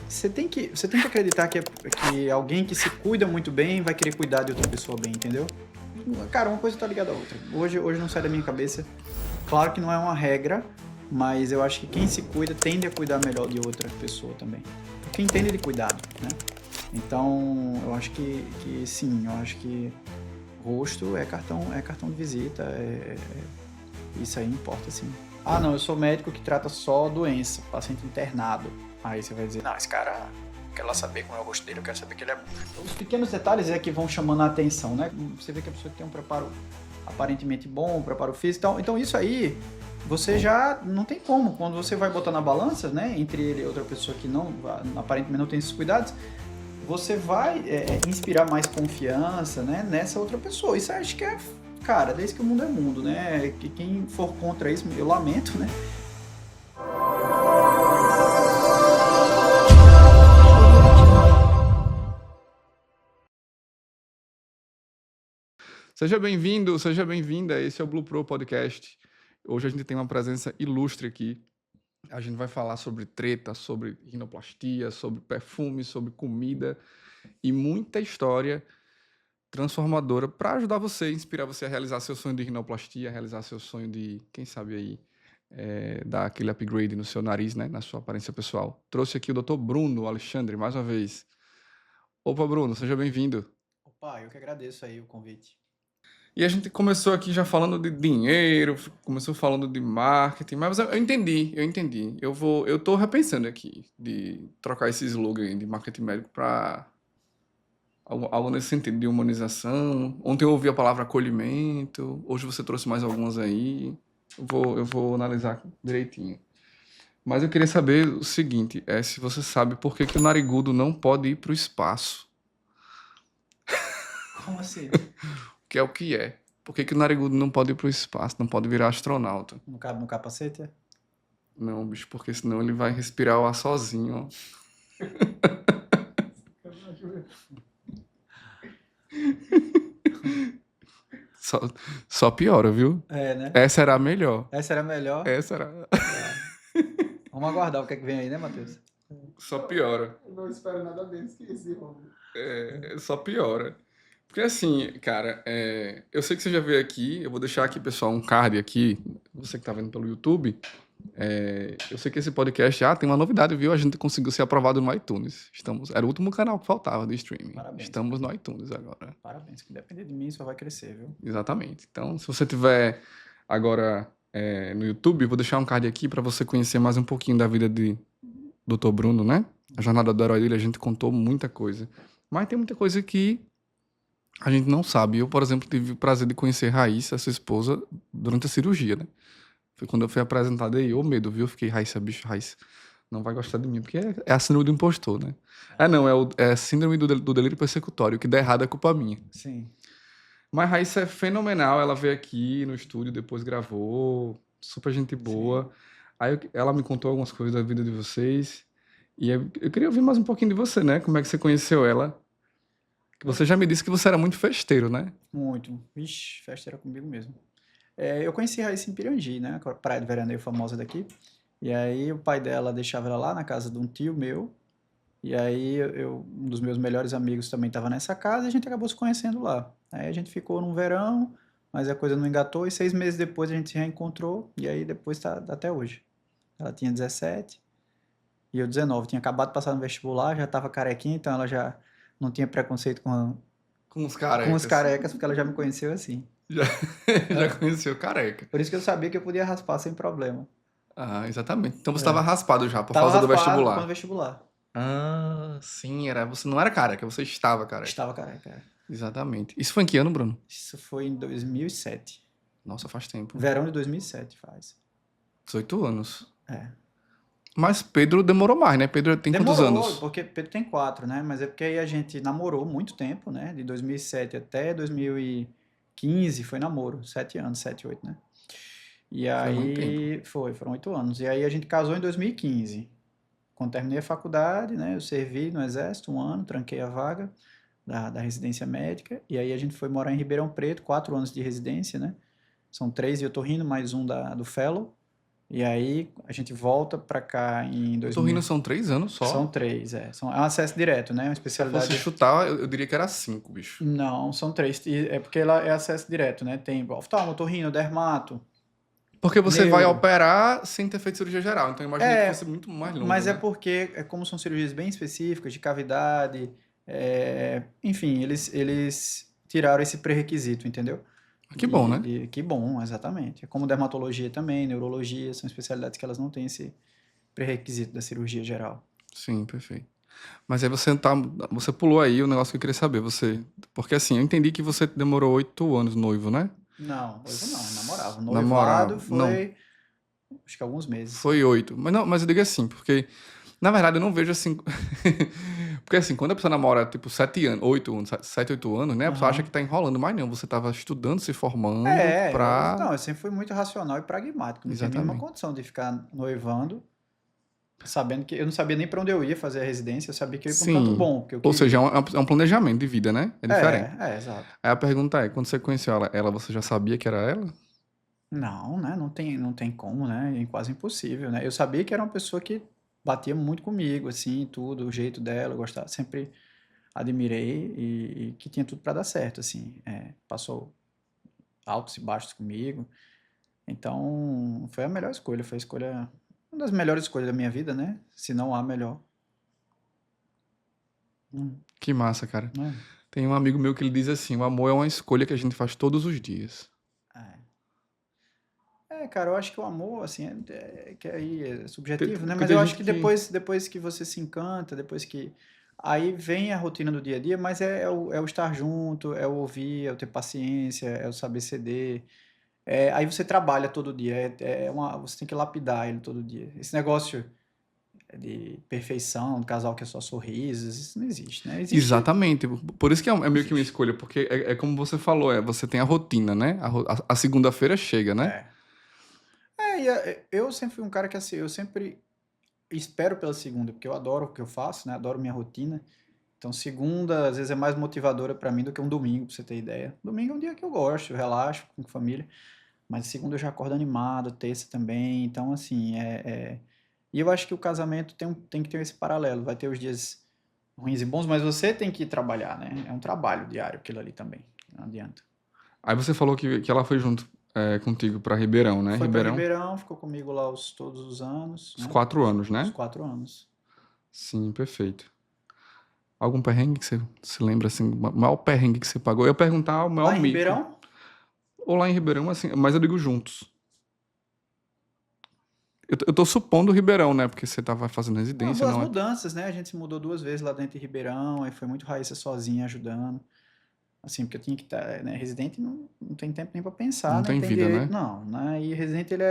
você tem que acreditar que alguém que se cuida muito bem vai querer cuidar de outra pessoa bem, entendeu? Cara, uma coisa tá ligada à outra. Hoje não sai da minha cabeça. Claro que não é uma regra, mas eu acho que quem se cuida tende a cuidar melhor de outra pessoa também. Porque entende de cuidado, né? Então, eu acho que sim, eu acho que rosto é cartão de visita, isso aí importa, sim. Ah, não, eu sou médico que trata só doença, paciente internado. Aí você vai dizer, não, esse cara, eu quero lá saber como é o rosto dele, eu quero saber que ele é bom. Os pequenos detalhes é que vão chamando a atenção, né? Você vê que a pessoa tem um preparo aparentemente bom, um preparo físico, então isso aí, você já não tem como. Quando você vai botar na balança, né, entre ele e outra pessoa que não, aparentemente não tem esses cuidados, você vai inspirar mais confiança, né, nessa outra pessoa. Isso eu acho que é, cara, desde que o mundo é mundo, né? Que quem for contra isso, eu lamento, né? Seja bem-vindo, seja bem-vinda. Esse é o Blue Pro Podcast. Hoje a gente tem uma presença ilustre aqui. A gente vai falar sobre treta, sobre rinoplastia, sobre perfume, sobre comida e muita história transformadora para ajudar você, inspirar você a realizar seu sonho de rinoplastia, a realizar seu sonho de, quem sabe aí, dar aquele upgrade no seu nariz, né, na sua aparência pessoal. Trouxe aqui o Dr. Bruno Alexandre, mais uma vez. Opa, Bruno, seja bem-vindo. Opa, eu que agradeço aí o convite. E a gente começou aqui já falando de dinheiro, começou falando de marketing, mas eu entendi, eu entendi. Eu tô repensando aqui de trocar esse slogan aí de marketing médico para algo nesse sentido de humanização. Ontem eu ouvi a palavra acolhimento, hoje você trouxe mais algumas aí. Eu vou analisar direitinho. Mas eu queria saber o seguinte, se você sabe por que que o narigudo não pode ir para o espaço, Como assim? que é o que é. Por que que o narigudo não pode ir para o espaço, não pode virar astronauta? Não cabe no capacete? É? Não, bicho, porque senão ele vai respirar o ar sozinho, ó. Só, só piora, viu? É, né? Essa era a melhor. Essa era a melhor. Essa era. Tá. Vamos aguardar o que é que vem aí, né, Matheus? Só piora. Eu não espero nada menos que esse Romulo. Só piora. Porque assim, cara, eu sei que você já veio aqui, eu vou deixar aqui, pessoal, um card aqui, você que tá vendo pelo YouTube. Eu sei que esse podcast, tem uma novidade, viu? A gente conseguiu ser aprovado no iTunes. Era o último canal que faltava do streaming. Parabéns. Estamos no iTunes agora. Parabéns, que depender de mim só vai crescer, viu? Exatamente. Então, se você tiver agora no YouTube, eu vou deixar um card aqui para você conhecer mais um pouquinho da vida de Dr. Bruno, né? A jornada do herói dele, a gente contou muita coisa. Mas tem muita coisa que a gente não sabe. Eu, por exemplo, tive o prazer de conhecer Raíssa, sua esposa, durante a cirurgia, né? Foi quando eu fui apresentado aí, ô medo, viu? Eu fiquei, Raíssa, bicho, Raíssa, não vai gostar de mim, porque é a síndrome do impostor, né? Não, é a síndrome do delírio persecutório, o que der errado é culpa minha. Sim. Mas Raíssa é fenomenal, ela veio aqui no estúdio, depois gravou, super gente boa. Sim. Aí ela me contou algumas coisas da vida de vocês, e eu queria ouvir mais um pouquinho de você, né? Como é que você conheceu ela? Que você já me disse que você era muito festeiro, né? Muito. Vixe, festa era comigo mesmo. Eu conheci Raíssa em Pirangi, né? A praia de veraneio famosa daqui. E aí o pai dela deixava ela lá na casa de um tio meu. E aí um dos meus melhores amigos também estava nessa casa e a gente acabou se conhecendo lá. Aí a gente ficou num verão, mas a coisa não engatou e 6 meses depois a gente se reencontrou e aí depois tá até hoje. Ela tinha 17 e eu 19. Tinha acabado de passar no vestibular, já estava carequinha, então ela já não tinha preconceito Com os com os carecas. carecas, porque ela já me conheceu assim. Já, já conheceu careca. Por isso que eu sabia que eu podia raspar sem problema. Exatamente. Então você estava raspado já, por Tava causa do raspado vestibular. quando vestibular. Sim, você não era careca, você estava careca. Estava careca. Exatamente. Isso foi em que ano, Bruno? Isso foi em 2007. Nossa, faz tempo. Verão de 2007 faz. 18 anos. É. Mas Pedro demorou mais, né? Pedro tem quantos anos? Porque Pedro tem 4, né? Mas é porque aí a gente namorou muito tempo, né? De 2007 até 2015 foi namoro. 7 anos, 7, 8, né? E Foi muito aí foram 8 anos. E aí a gente casou em 2015. Quando terminei a faculdade, né? Eu servi no Exército 1 ano, tranquei a vaga da residência médica. E aí a gente foi morar em Ribeirão Preto, 4 anos de residência, né? São 3 de otorrino, mais um do fellow. E aí a gente volta pra cá em Otorrino 2000. são 3 anos só. São 3, é. É um acesso direto, né? Uma Se eu fosse especialidade. chutar, eu diria que era 5, bicho. Não, são 3. É porque ela é acesso direto, né? Tem oftalmo, otorrino, dermato, Porque você vai neuro. operar sem ter feito cirurgia geral. Então eu imaginei que fosse muito mais longe, Mas é né? porque, como são cirurgias bem específicas, de cavidade, enfim, eles tiraram esse pré-requisito, entendeu? Que bom, né? Que bom, exatamente. É como dermatologia também, neurologia, são especialidades que elas não têm esse pré-requisito da cirurgia geral. Sim, perfeito. Mas aí você pulou aí o negócio que eu queria saber. Porque assim, eu entendi que você demorou 8 anos noivo, né? Não, noivo não, namorava. Namorava. Noivado Não, foi, acho que alguns meses. foi 8. Mas não, mas eu digo assim, porque na verdade eu não vejo assim. Porque assim, quando a pessoa namora tipo 7 anos, 8 anos, 7, 8 anos, né? A pessoa acha que Aham. tá enrolando, mas não, você tava estudando, se formando pra. Não, eu sempre fui muito racional e pragmático. Não tinha a mínima Exatamente. condição de ficar noivando, sabendo que eu não sabia nem para onde eu ia fazer a residência, eu sabia que eu ia para um canto Sim. bom, que eu Ou seja, queria. é um planejamento de vida, né? É diferente. Exato. Aí a pergunta é, quando você conheceu ela, você já sabia que era ela? Não, né? Não tem como, né? É quase impossível, né? Eu sabia que era uma pessoa que batia muito comigo, assim, tudo, o jeito dela, eu gostava, sempre admirei e que tinha tudo para dar certo, assim. Passou altos e baixos comigo. Então, foi a melhor escolha, foi a escolha, uma das melhores escolhas da minha vida, né? Se não a melhor. Hum, Que massa, cara. né? Tem um amigo meu que ele diz assim, o amor é uma escolha que a gente faz todos os dias. É. Cara, eu acho que o amor, assim, que aí é subjetivo, né? Porque Mas tem eu acho gente que que... depois que você se encanta, depois que. Aí vem a rotina do dia a dia, mas é o estar junto, é o ouvir, é o ter paciência, é o saber ceder. Aí você trabalha todo dia, você tem que lapidar ele todo dia. Esse negócio de perfeição, do casal que é só sorrisos, isso não existe, né? Existe. Exatamente. Por isso que é meio que uma Existe. escolha, porque é como você falou, você tem a rotina, né? A segunda-feira chega, né? É. Eu sempre fui um cara que assim, eu sempre espero pela segunda, porque eu adoro o que eu faço, né? Adoro minha rotina. Então, segunda, às vezes, é mais motivadora pra mim do que um domingo, pra você ter ideia. Domingo é um dia que eu gosto, eu relaxo com a família. Mas segunda eu já acordo animado, terça também. Então, assim, E eu acho que o casamento tem que ter esse paralelo. Vai ter os dias ruins e bons, mas você tem que trabalhar, né? É um trabalho diário aquilo ali também. Não adianta. Aí você falou que ela foi junto contigo pra Ribeirão, né? Foi pra Ribeirão, Ribeirão, ficou comigo lá todos os anos, uns né? 4 anos, Os né? 4 anos. Sim, perfeito. Algum perrengue que você se lembra, assim, o maior perrengue que você pagou? Eu ia perguntar o maior Lá em mico. Ribeirão, Ou lá em Ribeirão, assim, mas eu digo juntos. Eu tô supondo Ribeirão, né? Porque você tava fazendo residência, as não é? mudanças, né? A gente se mudou 2 vezes lá dentro de Ribeirão, aí foi muito Raíssa sozinha ajudando. Assim, porque eu tinha que estar, né? Residente não tem tempo nem para pensar, Não nem tem tem vida, direito, né? não, né? E residente ele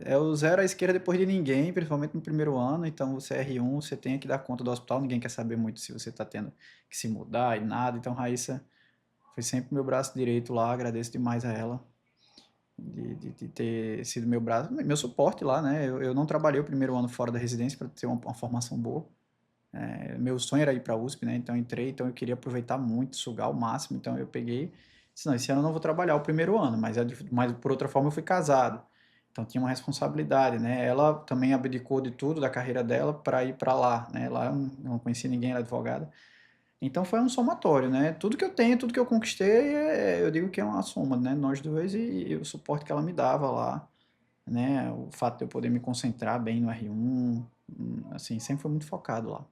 é o zero à esquerda depois de ninguém, principalmente no primeiro ano. Então você é R1, você tem que dar conta do hospital, ninguém quer saber muito se você está tendo que se mudar e nada. Então Raíssa foi sempre meu braço direito lá, agradeço demais a ela de ter sido meu braço, meu suporte lá, né? Eu não trabalhei o primeiro ano fora da residência para ter uma formação boa. Meu sonho era ir para a USP, né? Então eu entrei, então eu queria aproveitar muito, sugar ao máximo. Então eu peguei, disse, não, esse ano eu não vou trabalhar o primeiro ano, mas por outra forma eu fui casado. Então tinha uma responsabilidade, né? Ela também abdicou de tudo da carreira dela para ir para lá, né? Lá eu não conhecia ninguém, era advogada. Então foi um somatório, né? Tudo que eu tenho, tudo que eu conquistei, eu digo que é uma soma, né? Nós dois e o suporte que ela me dava lá, né? O fato de eu poder me concentrar bem no R1, assim, sempre foi muito focado lá.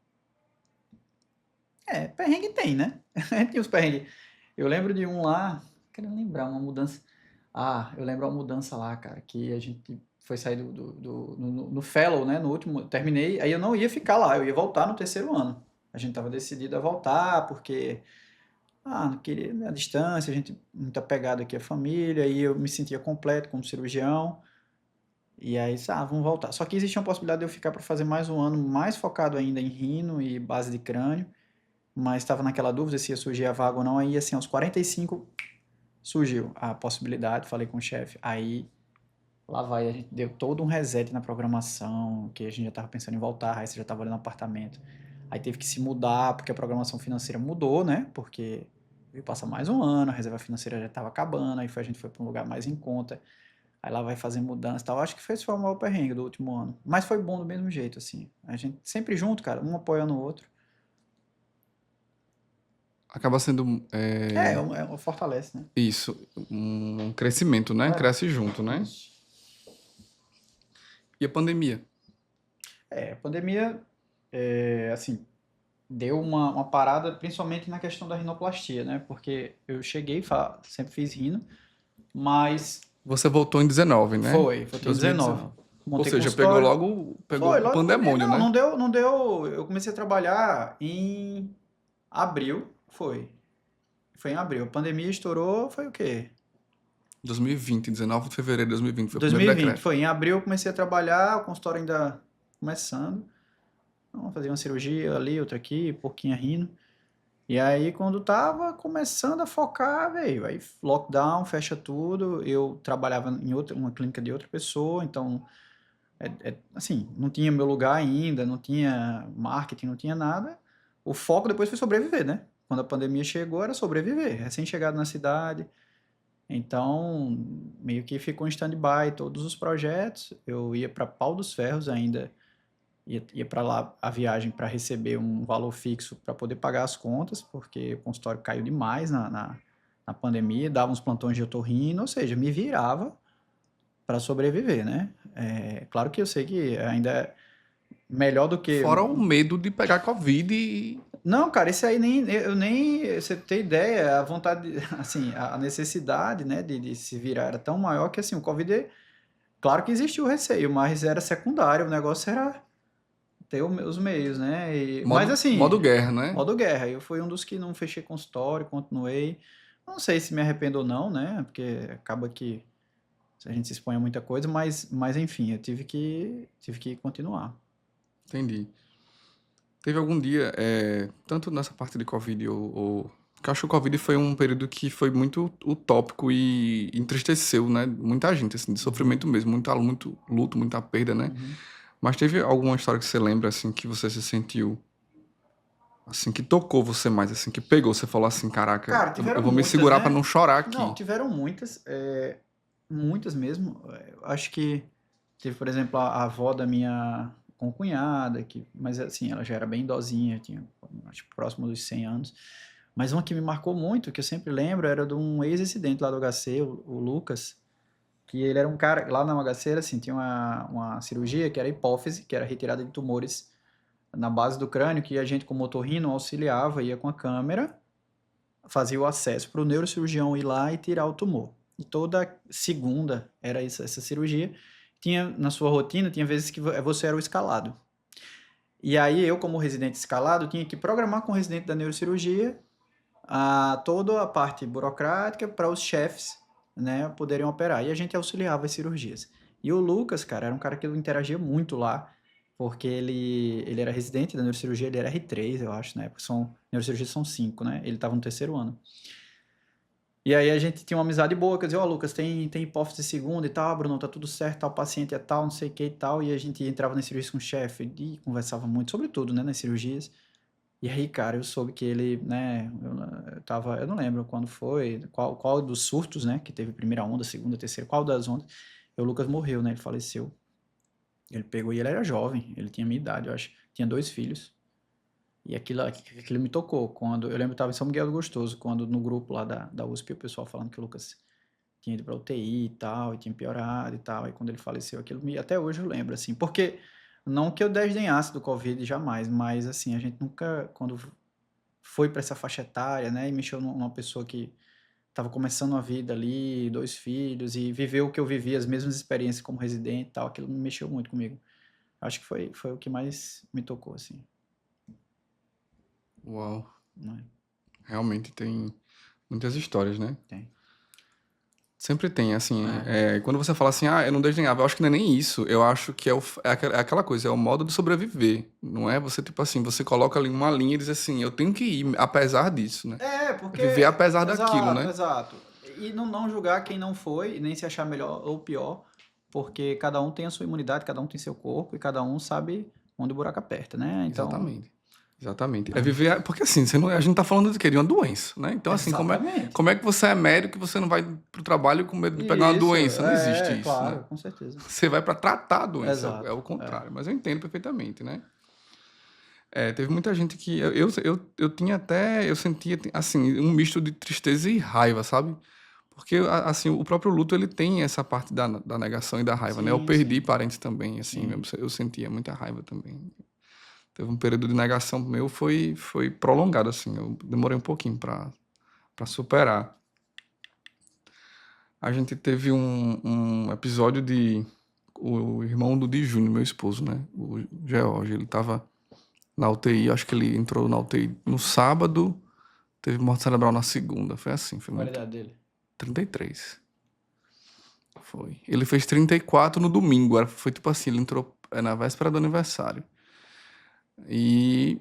Perrengue tem, né? Tem os perrengues. Eu lembro de um lá, querendo lembrar, uma mudança. Ah, eu lembro uma mudança lá, cara, que a gente foi sair no Fellow, né? No último, terminei, aí eu não ia ficar lá, eu ia voltar no terceiro ano. A gente tava decidido a voltar, porque, não queria, a distância, a gente muito apegado aqui à família, e eu me sentia completo como cirurgião. E aí, vamos voltar. Só que existia uma possibilidade de eu ficar para fazer mais um ano, mais focado ainda em rino e base de crânio, mas estava naquela dúvida se ia surgir a vaga ou não. Aí, assim, aos 45 surgiu a possibilidade, falei com o chefe. Aí, lá vai, a gente deu todo um reset na programação, que a gente já estava pensando em voltar, aí você já estava olhando apartamento. Aí teve que se mudar, porque a programação financeira mudou, né? Porque veio passar mais um ano, a reserva financeira já estava acabando, aí a gente foi para um lugar mais em conta. Aí lá vai fazer mudança e tal. Acho que foi o maior perrengue do último ano. Mas foi bom do mesmo jeito, assim. A gente sempre junto, cara, um apoiando o outro. Acaba sendo Fortalece, né? isso, um crescimento, né? Cresce junto, né? Isso. E a pandemia? A pandemia, assim, deu uma parada, principalmente na questão da rinoplastia, né? Porque eu cheguei, sempre fiz rino, mas Você voltou em 19, né? foi em 19. 2019. Ou Montei seja, consultório. pegou Foi, o logo no pandemônio, né? não deu. Eu comecei a trabalhar em abril, Foi em abril. A pandemia estourou, foi o quê? 2020, 19 de fevereiro de 2020, foi o primeiro 2020. decreto. Foi em abril eu comecei a trabalhar, o consultório ainda começando. Então, fazia uma cirurgia ali, outra aqui, pouquinho rindo. E aí, quando tava começando a focar, veio. Aí, lockdown, fecha tudo. Eu trabalhava em uma clínica de outra pessoa, então, assim, não tinha meu lugar ainda, não tinha marketing, não tinha nada. O foco depois foi sobreviver, né? Quando a pandemia chegou, era sobreviver. Recém-chegado na cidade. Então, meio que ficou em stand-by todos os projetos. Eu ia para Pau dos Ferros ainda, ia para lá a viagem para receber um valor fixo para poder pagar as contas, porque o consultório caiu demais na pandemia, dava uns plantões de otorrino, ou seja, me virava para sobreviver, né? Claro que eu sei que ainda é melhor do que. Fora o medo de pegar Covid e... Não, cara, isso aí você tem ideia, a vontade, assim, a necessidade, né, de se virar era tão maior que, assim, o Covid, claro que existiu o receio, mas era secundário, o negócio era ter os meios, né, mas assim, modo guerra, né? modo guerra, eu fui um dos que não fechei consultório, continuei, não sei se me arrependo ou não, né, porque acaba que a gente se expõe a muita coisa, mas enfim, eu tive que continuar. Entendi. Teve algum dia, tanto nessa parte de Covid que eu acho que o Covid foi um período que foi muito utópico e entristeceu, né? Muita gente, assim, de sofrimento mesmo, muito luto, muita perda, né? Uhum. Mas teve alguma história que você lembra, assim, que você se sentiu, assim, que tocou você mais, assim, que pegou, você falou assim, caraca, Cara, eu tiveram vou me muitas, segurar pra né? não chorar aqui. Não, tiveram muitas, muitas mesmo. Eu acho que teve, por exemplo, a avó da minha concunhada, mas assim, ela já era bem idosinha, tinha acho que próximo dos 100 anos. Mas uma que me marcou muito, que eu sempre lembro, era de um ex-residente lá do HC, o Lucas, que ele era um cara, lá na HC, assim, tinha uma cirurgia que era hipófise, que era retirada de tumores na base do crânio, que a gente, como otorrino, auxiliava, ia com a câmera, fazia o acesso para o neurocirurgião ir lá e tirar o tumor. E toda segunda era essa cirurgia. Tinha na sua rotina, tinha vezes que você era o escalado. E aí eu, como residente escalado, tinha que programar com o residente da neurocirurgia toda a parte burocrática para os chefes, né, poderem operar. E a gente auxiliava as cirurgias. E o Lucas, cara, era um cara que eu interagia muito lá, porque ele era residente da neurocirurgia, ele era R3, eu acho, né? Porque neurocirurgia são 5, né? Ele estava no terceiro ano. E aí a gente tinha uma amizade boa, quer dizer, ó, Lucas, tem hipófise segunda e tal, Bruno, tá tudo certo, tal, paciente é tal, não sei o que e tal, e a gente entrava nas cirurgias com o chefe e conversava muito sobre tudo, né, nas cirurgias. E aí, cara, eu soube que ele, né, eu não lembro quando foi, qual dos surtos, né, que teve primeira onda, segunda, terceira, qual das ondas, e o Lucas morreu, né, ele faleceu. Ele pegou e ele era jovem, ele tinha minha idade, eu acho, tinha 2 filhos. E aquilo me tocou, quando, eu lembro que estava em São Miguel do Gostoso, quando no grupo lá da USP, o pessoal falando que o Lucas tinha ido pra UTI e tal, e tinha piorado e tal, e quando ele faleceu, até hoje eu lembro, assim, porque, não que eu desdenhasse do Covid, jamais, mas, assim, a gente nunca, quando foi para essa faixa etária, né, e mexeu numa pessoa que estava começando a vida ali, 2 filhos, e viveu o que eu vivi, as mesmas experiências como residente e tal, aquilo me mexeu muito comigo. Acho que foi o que mais me tocou, assim, Uau, né? realmente tem muitas histórias, né? Tem. Sempre tem, assim, quando você fala assim, eu não desdenhava, eu acho que não é nem isso, eu acho que é aquela coisa, é o modo de sobreviver, não é? Você, tipo assim, você coloca ali uma linha e diz assim, eu tenho que ir, apesar disso, né? Porque... Viver apesar daquilo, né? Exato. E não julgar quem não foi, e nem se achar melhor ou pior, porque cada um tem a sua imunidade, cada um tem seu corpo, e cada um sabe onde o buraco aperta, né? Então, Exatamente. Exatamente. É viver. Porque assim, a gente tá falando de quê? De uma doença, né? Então, assim, Exatamente. como é que você é médico e você não vai pro trabalho com medo de pegar uma Isso, doença? Não existe isso, né? claro, com certeza. Você vai para tratar a doença, é Exato. o contrário. Mas eu entendo perfeitamente, né? Teve muita gente que. Eu tinha até. Eu sentia, assim, um misto de tristeza e raiva, sabe? Porque, assim, o próprio luto, ele tem essa parte da negação e da raiva, né? Eu Sim, perdi sim. parentes também, assim, Sim. eu sentia muita raiva também. Teve um período de negação meu, foi prolongado, assim. Eu demorei um pouquinho para superar. A gente teve um episódio de. O irmão do Di Júnior, meu esposo, né? O George, ele tava na UTI, acho que ele entrou na UTI no sábado, teve morte cerebral na segunda. Foi assim, foi Qual a muito. idade dele? 33. Foi. Ele fez 34 no domingo. Foi tipo assim, ele entrou na véspera do aniversário. E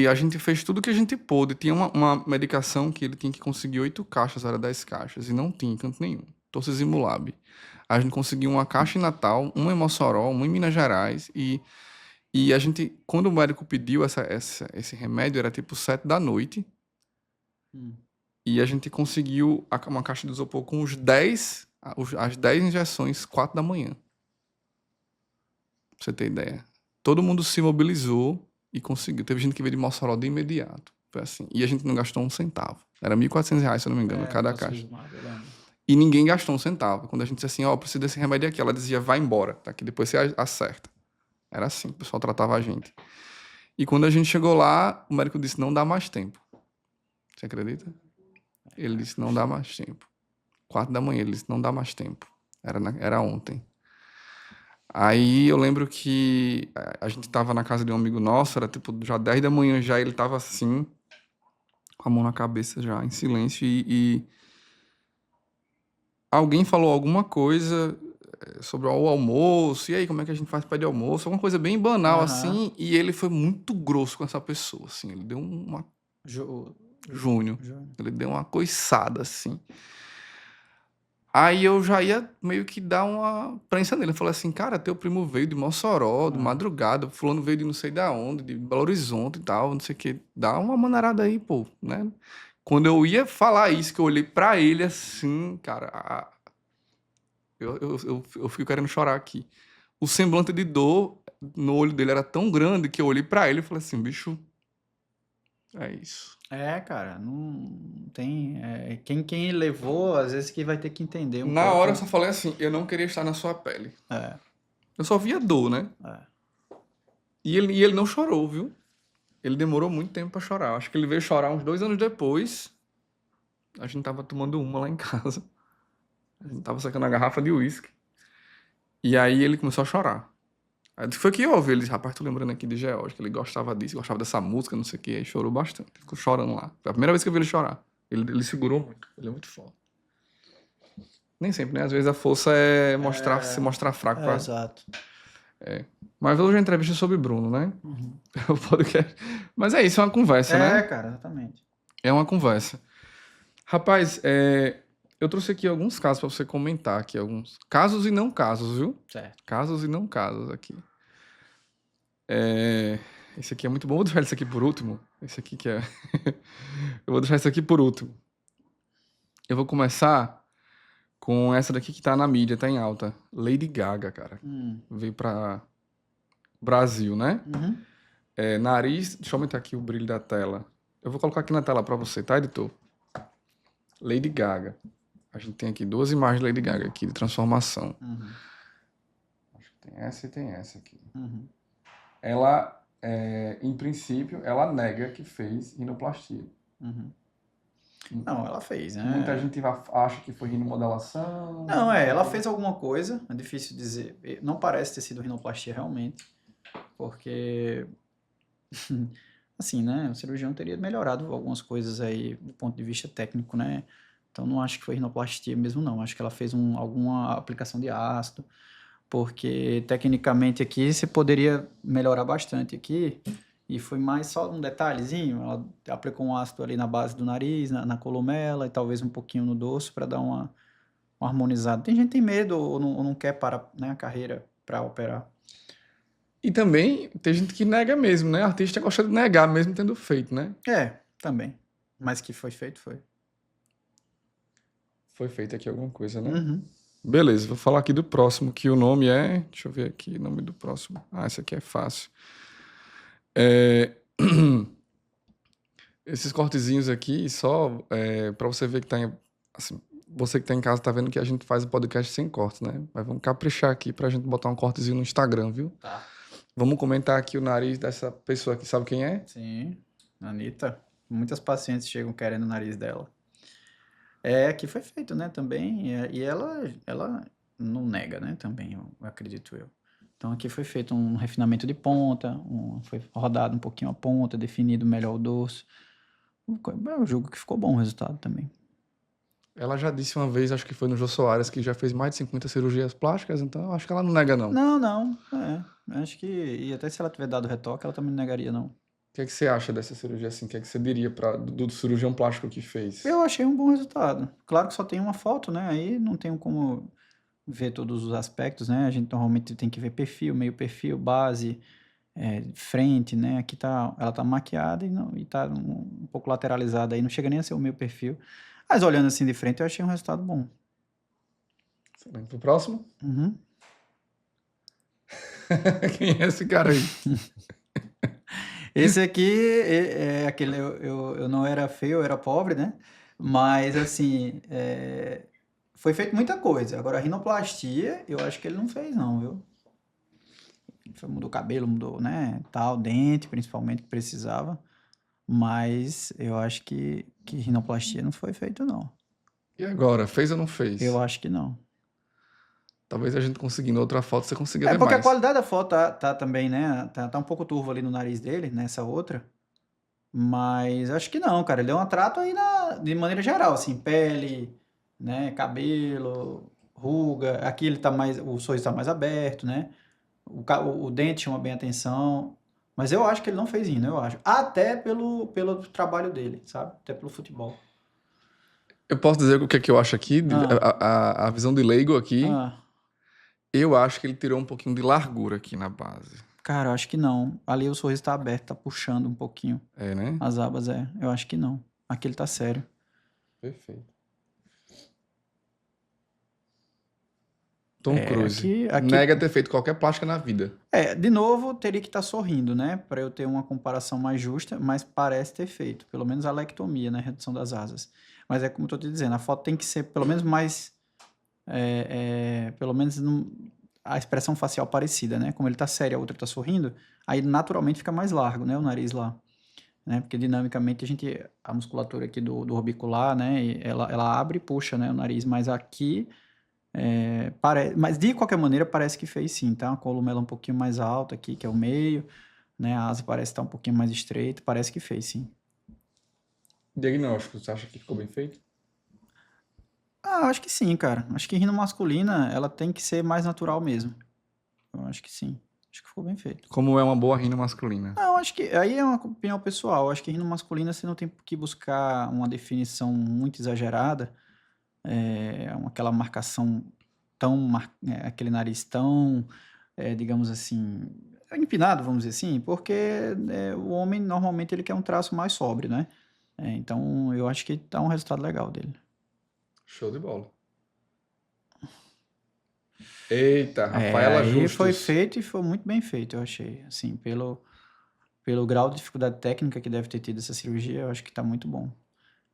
a gente fez tudo que a gente pôde. Tinha uma medicação que ele tinha que conseguir 8 caixas, era 10 caixas. E não tinha em canto nenhum. Tocizimulab. A gente conseguiu uma caixa em Natal, uma em Mossoró, uma em Minas Gerais. E a gente, quando o médico pediu esse remédio, era tipo 7 da noite. Hum. E a gente conseguiu uma caixa de isopor com as 10 injeções, 4 da manhã. Pra você ter ideia. Todo mundo se mobilizou e conseguiu. Teve gente que veio de Mossoró de imediato. Foi assim. E a gente não gastou um centavo. Era R$ 1.400, se eu não me engano, cada caixa. Eu lembro. E ninguém gastou um centavo. Quando a gente disse assim, ó, preciso desse remédio aqui, ela dizia, vai embora, tá? Que depois você acerta. Era assim, o pessoal tratava a gente. E quando a gente chegou lá, o médico disse, não dá mais tempo. Você acredita? Ele disse, não dá mais tempo. 4 da manhã, ele disse, não dá mais tempo. Era ontem. Aí eu lembro que a gente tava na casa de um amigo nosso, era tipo já 10 da manhã já, ele tava assim, com a mão na cabeça já, em silêncio, e alguém falou alguma coisa sobre o almoço, e aí, como é que a gente faz para de almoço? Alguma coisa bem banal, assim, e ele foi muito grosso com essa pessoa, assim, ele deu uma... Júnior. Ele deu uma coiçada, assim. Aí eu já ia meio que dar uma prensa nele. Eu falei assim, cara, teu primo veio de Mossoró, de madrugada, fulano veio de não sei da onde, de Belo Horizonte e tal, não sei o que. Dá uma maneirada aí, pô, né? Quando eu ia falar isso, que eu olhei pra ele assim, cara, eu fico querendo chorar aqui. O semblante de dor no olho dele era tão grande que eu olhei pra ele e falei assim, bicho, é isso. Cara, não tem. Quem levou, às vezes que vai ter que entender um Na pouco. hora eu só falei assim, eu não queria estar na sua pele. É, Eu só via dor, né? é. E ele não chorou, viu? Ele demorou muito tempo pra chorar. Acho que ele veio chorar uns 2 anos depois. A gente tava tomando uma lá em casa. A gente tava sacando a garrafa de uísque. E aí ele começou a chorar. Aí disse, foi que houve. Ele disse, rapaz, tô lembrando aqui de George, que ele gostava disso, gostava dessa música, não sei o que. Aí chorou bastante. Ficou chorando lá. Foi a primeira vez que eu vi ele chorar. Ele segurou muito. Ele é muito forte. Nem sempre, né? Às vezes a força é se mostrar fraco. Exato. Mas hoje a entrevista é sobre Bruno, né? O podcast. Mas é isso, é uma conversa, né? Cara, exatamente. É uma conversa. Rapaz, eu trouxe aqui alguns casos pra você comentar aqui, alguns casos e não casos, viu? Certo. Casos e não casos aqui. Esse aqui é muito bom. Vou deixar esse aqui por último. Esse aqui que é... Eu vou deixar esse aqui por último. Eu vou começar com essa daqui que tá na mídia, tá em alta. Lady Gaga, cara. Veio pra Brasil, né? Nariz... Deixa eu aumentar aqui o brilho da tela. Eu vou colocar aqui na tela pra você, tá, editor? Lady Gaga. A gente tem aqui 2 imagens de Lady Gaga aqui, de transformação. Acho que tem essa e tem essa aqui. Ela, em princípio, ela nega que fez rinoplastia. Não, ela fez, né? Muita gente acha que foi rinomodelação. Não, ela fez alguma coisa, é difícil dizer. Não parece ter sido rinoplastia realmente, porque, assim, né, o cirurgião teria melhorado algumas coisas aí do ponto de vista técnico, né? Então não acho que foi rinoplastia mesmo, não. Acho que ela fez alguma aplicação de ácido, porque tecnicamente aqui você poderia melhorar bastante aqui, e foi mais só um detalhezinho. Ela aplicou um ácido ali na base do nariz, na columela, e talvez um pouquinho no dorso para dar uma harmonizada. Tem gente que tem medo ou não quer parar, né, a carreira para operar. E também tem gente que nega mesmo, né? Artista gosta de negar mesmo tendo feito, né? Também. Mas que foi feito, foi. Foi feita aqui alguma coisa, né? Uhum. Beleza, vou falar aqui do próximo, que o nome é. Deixa eu ver aqui o nome do próximo. Ah, esse aqui é fácil. É, esses cortezinhos aqui, só para você ver que tá assim, você que tá em casa tá vendo que a gente faz o podcast sem cortes, né? Mas vamos caprichar aqui pra gente botar um cortezinho no Instagram, viu? Tá. Vamos comentar aqui o nariz dessa pessoa aqui, sabe quem é? Sim. Anitta. Muitas pacientes chegam querendo o nariz dela. Aqui foi feito, né, também. E ela não nega, né, também, eu acredito eu. Então aqui foi feito um refinamento de ponta, foi rodado um pouquinho a ponta, definido melhor o dorso. Eu julgo que ficou bom o resultado também. Ela já disse uma vez, acho que foi no Jô Soares, que já fez mais de 50 cirurgias plásticas, então eu acho que ela não nega, não. Não, acho que, e até se ela tiver dado retoque, ela também não negaria, não. O que é que você acha dessa cirurgia assim? O que é que você diria do cirurgião plástico que fez? Eu achei um bom resultado. Claro que só tem uma foto, né, aí não tem como ver todos os aspectos, né, a gente normalmente tem que ver perfil, meio perfil, base, frente, né? Aqui ela tá maquiada e tá um pouco lateralizada aí, não chega nem a ser o meu perfil. Mas olhando assim de frente, eu achei um resultado bom. Vamos pro próximo? Uhum. Quem é esse cara aí? Esse aqui é aquele, eu não era feio, eu era pobre, né? Mas assim, foi feito muita coisa. Agora, a rinoplastia, eu acho que ele não fez, não, viu? Mudou o cabelo, mudou, né? Tal, dente, principalmente, que precisava. Mas eu acho que rinoplastia não foi feito, não. E agora, fez ou não fez? Eu acho que não. Talvez a gente conseguindo outra foto, você consiga É ver porque a mais. qualidade da foto tá também, né? Tá um pouco turvo ali no nariz dele, nessa outra. Mas acho que não, cara. Ele deu um trato aí de maneira geral, assim, pele, né? Cabelo, ruga. Aqui ele tá mais. O sorriso tá mais aberto, né? O dente chama bem atenção. Mas eu acho que ele não fez ainda, eu acho. Até pelo trabalho dele, sabe? Até pelo futebol. Eu posso dizer o que é que eu acho aqui, Ah, a visão de leigo aqui. ah. Eu acho que ele tirou um pouquinho de largura aqui na base. Cara, eu acho que não. Ali o sorriso tá aberto, tá puxando um pouquinho. É, né? As abas, eu acho que não. Aqui ele tá sério. Perfeito. Tom Cruise. Aqui, Nega ter feito qualquer plástica na vida. de novo, teria que estar sorrindo, né? Para eu ter uma comparação mais justa, mas parece ter feito. Pelo menos a lectomia, né? Redução das asas. Mas é como eu tô te dizendo, a foto tem que ser pelo menos mais. Pelo menos a expressão facial parecida, né? Como ele tá sério, a outra tá sorrindo, aí naturalmente fica mais largo, né? O nariz lá. Né? Porque dinamicamente a musculatura aqui do orbicular, né? Ela abre e puxa, né? O nariz, mas aqui. Mas de qualquer maneira parece que fez sim, tá? A columela um pouquinho mais alta aqui, que é o meio, né? A asa parece estar um pouquinho mais estreita, parece que fez sim. Diagnóstico, você acha que ficou bem feito? Ah, eu acho que sim, cara. Acho que rino masculina, ela tem que ser mais natural mesmo. Eu acho que sim. Acho que ficou bem feito. Como é uma boa rina masculina? Ah, eu acho que aí é uma opinião pessoal. Eu acho que rino masculina você não tem que buscar uma definição muito exagerada, aquela marcação aquele nariz tão, digamos assim, empinado, vamos dizer assim, porque o homem normalmente ele quer um traço mais sóbrio, né? Então eu acho que tá um resultado legal dele. Show de bola. Eita, Rafaela Aí foi Justus. feito e foi muito bem feito, eu achei. Assim, pelo grau de dificuldade técnica que deve ter tido essa cirurgia, eu acho que tá muito bom.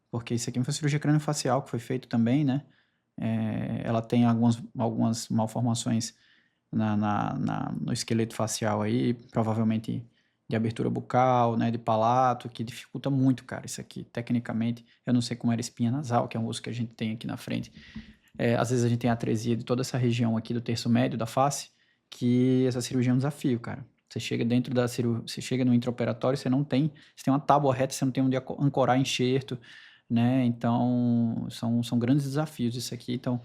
Porque isso aqui foi cirurgia craniofacial que foi feito também, né? Ela tem algumas malformações no esqueleto facial aí, provavelmente de abertura bucal, né, de palato, que dificulta muito, cara, isso aqui. Tecnicamente, eu não sei como era espinha nasal, que é um osso que a gente tem aqui na frente. Às vezes a gente tem atresia de toda essa região aqui do terço médio da face, que essa cirurgia é um desafio, cara. Você chega dentro da cirurgia, você chega no intraoperatório, você tem uma tábua reta, você não tem onde ancorar enxerto, né? Então, são grandes desafios isso aqui. Então,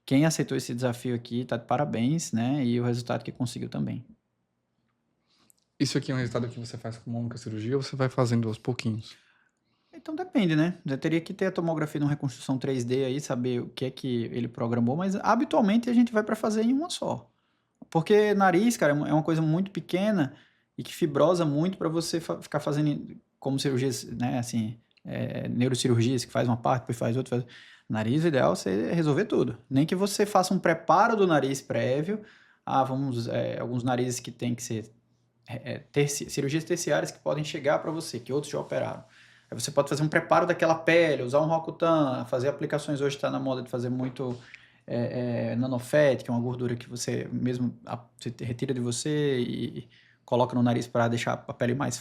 quem aceitou esse desafio aqui tá de parabéns, né? E o resultado que conseguiu também. Isso aqui é um resultado que você faz com uma única cirurgia ou você vai fazendo aos pouquinhos? Então depende, né? Já teria que ter a tomografia de uma reconstrução 3D aí, saber o que é que ele programou, mas habitualmente a gente vai para fazer em uma só. Porque nariz, cara, é uma coisa muito pequena e que fibrosa muito para você ficar fazendo como cirurgias, né, assim, neurocirurgias, que faz uma parte, depois faz outra. Nariz, o ideal é você resolver tudo. Nem que você faça um preparo do nariz prévio. Alguns narizes que tem que ser cirurgias terciárias que podem chegar para você, que outros já operaram. Aí você pode fazer um preparo daquela pele, usar um Roacutan, fazer aplicações. Hoje está na moda de fazer muito nanofat, que é uma gordura que você mesmo você retira de você e coloca no nariz para deixar a pele mais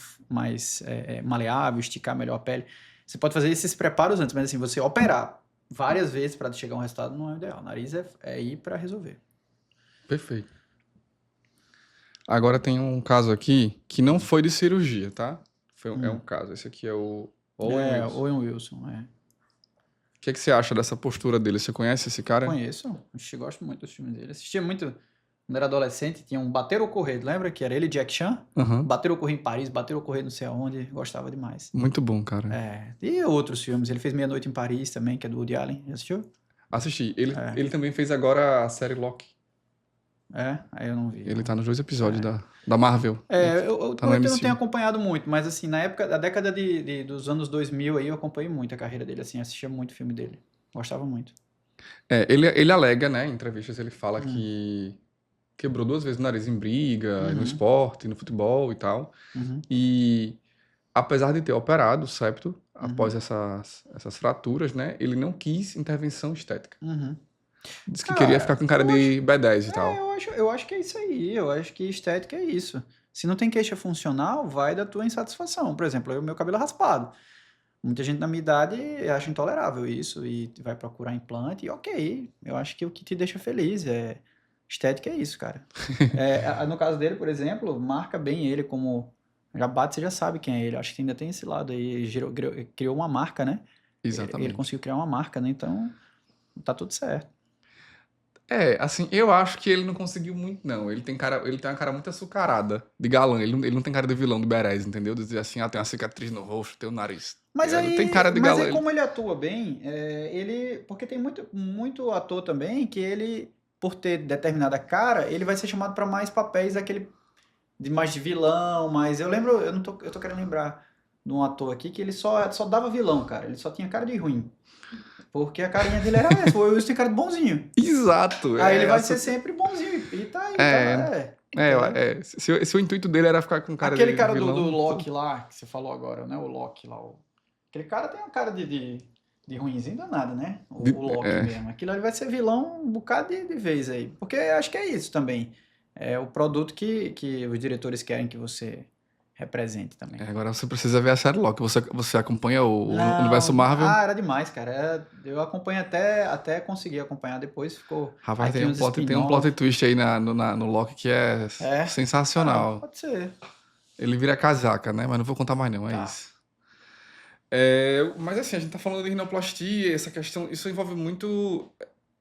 maleável, esticar melhor a pele. Você pode fazer esses preparos antes, mas assim, você operar várias vezes para chegar a um resultado não é o ideal. O nariz é ir para resolver. Perfeito. Agora tem um caso aqui que não foi de cirurgia, tá? É um caso. Esse aqui é o Owen Wilson. Owen Wilson, O que é que você acha dessa postura dele? Você conhece esse cara? Conheço, gosto muito dos filmes dele. Assistia muito quando era adolescente, tinha um Bater ou Correr, lembra? Que era ele e Jack Chan. Aham. Bater ou Correr em Paris, Bater ou Correr não sei aonde, gostava demais. Muito bom, cara. E outros filmes, ele fez Meia Noite em Paris também, que é do Woody Allen, já assistiu? Assisti. Ele também fez agora a série Loki. Aí eu não vi. Ele tá nos 2 episódios da Marvel. Eu Tá no não MCU. tenho acompanhado muito, mas assim, na década dos anos 2000 aí, eu acompanhei muito a carreira dele, assim, assistia muito filme dele. Gostava muito. Ele alega, né, em entrevistas, ele fala que quebrou 2 vezes o nariz em briga, no esporte, no futebol e tal. Uhum. E apesar de ter operado o septo, após essas fraturas, né, ele não quis intervenção estética. Uhum. Disse que queria ficar com cara de B10 e tal. Eu acho que é isso aí. Eu acho que estética é isso. Se não tem queixa funcional, vai da tua insatisfação. Por exemplo, meu cabelo é raspado. Muita gente na minha idade acha intolerável isso e vai procurar implante. E ok, eu acho que o que te deixa feliz estética é isso, cara. No caso dele, por exemplo, marca bem ele como. Já bate, você já sabe quem é ele. Acho que ainda tem esse lado aí. Criou uma marca, né? Exatamente. Ele conseguiu criar uma marca, né? Então, tá tudo certo. Assim, eu acho que ele não conseguiu muito, não. Ele tem uma cara muito açucarada, de galã. Ele não tem cara de vilão do Berez, entendeu? Dizer assim, tem uma cicatriz no rosto, tem o nariz. Mas Ele tem cara de mas galã. como ele atua bem, porque tem muito ator também que ele, por ter determinada cara, ele vai ser chamado para mais papéis de mais de vilão, mas eu tô querendo lembrar de um ator aqui que ele só dava vilão, cara, ele só tinha cara de ruim. Porque a carinha dele era essa, o Wilson tem cara de bonzinho. Exato. Aí ele vai ser sempre bonzinho e tá aí, entendeu? Se o intuito dele era ficar com cara Aquele de cara vilão... do Loki lá, que você falou agora, né? O Loki lá. Aquele cara tem uma cara de ruinzinho danado, né? O Loki mesmo. Aquilo ali vai ser vilão um bocado de vez aí. Porque acho que é isso também. É o produto que os diretores querem que você represente também. Agora você precisa ver a série Loki. Você acompanha o Não, universo Marvel? era demais, cara. Eu acompanho até conseguir acompanhar. Depois ficou... Rapaz, tem um plot twist aí no Loki que é sensacional. Pode ser. Ele vira casaca, né? Mas não vou contar mais não, Tá. isso. Mas assim, a gente tá falando de rinoplastia, essa questão, isso envolve muito...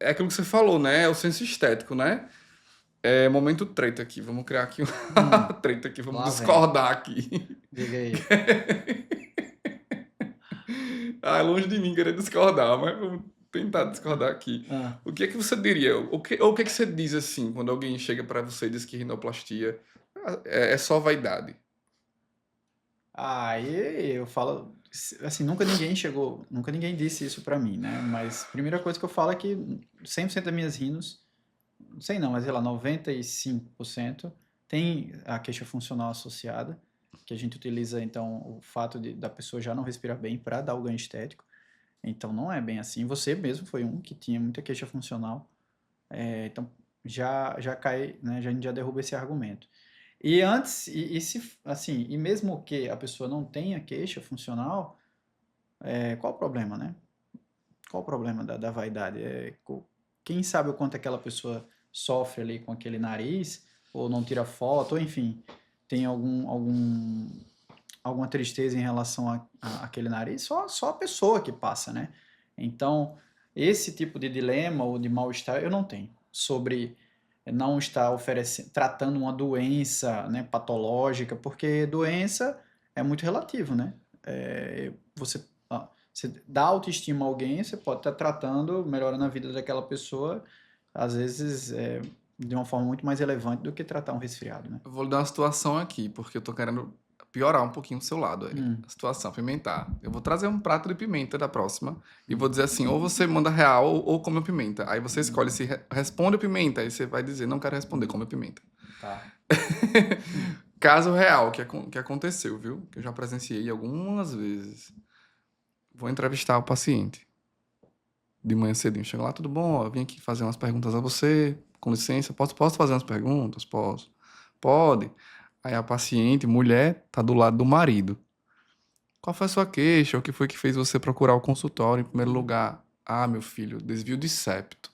É aquilo que você falou, né? É o senso estético, né? Momento treta aqui. Vamos criar aqui uma treta aqui. Vamos discordar aqui. Diga aí. Longe de mim querer discordar, mas vamos tentar discordar aqui. O que é que você diria? O que é que você diz assim, quando alguém chega pra você e diz que rinoplastia é só vaidade? Aí eu falo, assim, nunca ninguém disse isso pra mim, né? Mas a primeira coisa que eu falo é que 100% das minhas rinos, não sei não, mas sei lá, 95% tem a queixa funcional associada, que a gente utiliza então o fato da pessoa já não respirar bem para dar o ganho estético. Então não é bem assim. Você mesmo foi um que tinha muita queixa funcional. Então já cai, né? A gente já derruba esse argumento. E antes, e mesmo que a pessoa não tenha queixa funcional, qual o problema, né? Qual o problema da vaidade? Quem sabe o quanto aquela pessoa sofre ali com aquele nariz, ou não tira foto, ou enfim, tem alguma tristeza em relação àquele nariz, só a pessoa que passa, né? Então, esse tipo de dilema ou de mal-estar eu não tenho sobre não estar tratando uma doença, né, patológica, porque doença é muito relativo, né? Você dá autoestima a alguém, você pode estar tratando, melhorando a vida daquela pessoa, às vezes de uma forma muito mais relevante do que tratar um resfriado, né? Eu vou lhe dar uma situação aqui, porque eu tô querendo piorar um pouquinho o seu lado aí. Hum. A situação, pimentar. Eu vou trazer um prato de pimenta da próxima e vou dizer assim, ou você manda real ou come a pimenta. Aí você escolhe se responde a pimenta, aí você vai dizer, não quero responder, come a pimenta. Tá. Caso real que aconteceu, viu? Que eu já presenciei algumas vezes. Vou entrevistar o paciente. De manhã cedinho. Chega lá, tudo bom? Eu vim aqui fazer umas perguntas a você. Com licença, posso fazer umas perguntas? Posso. Pode. Aí a paciente, mulher, tá do lado do marido. Qual foi a sua queixa? O que foi que fez você procurar o consultório em primeiro lugar? Ah, meu filho, desvio de septo.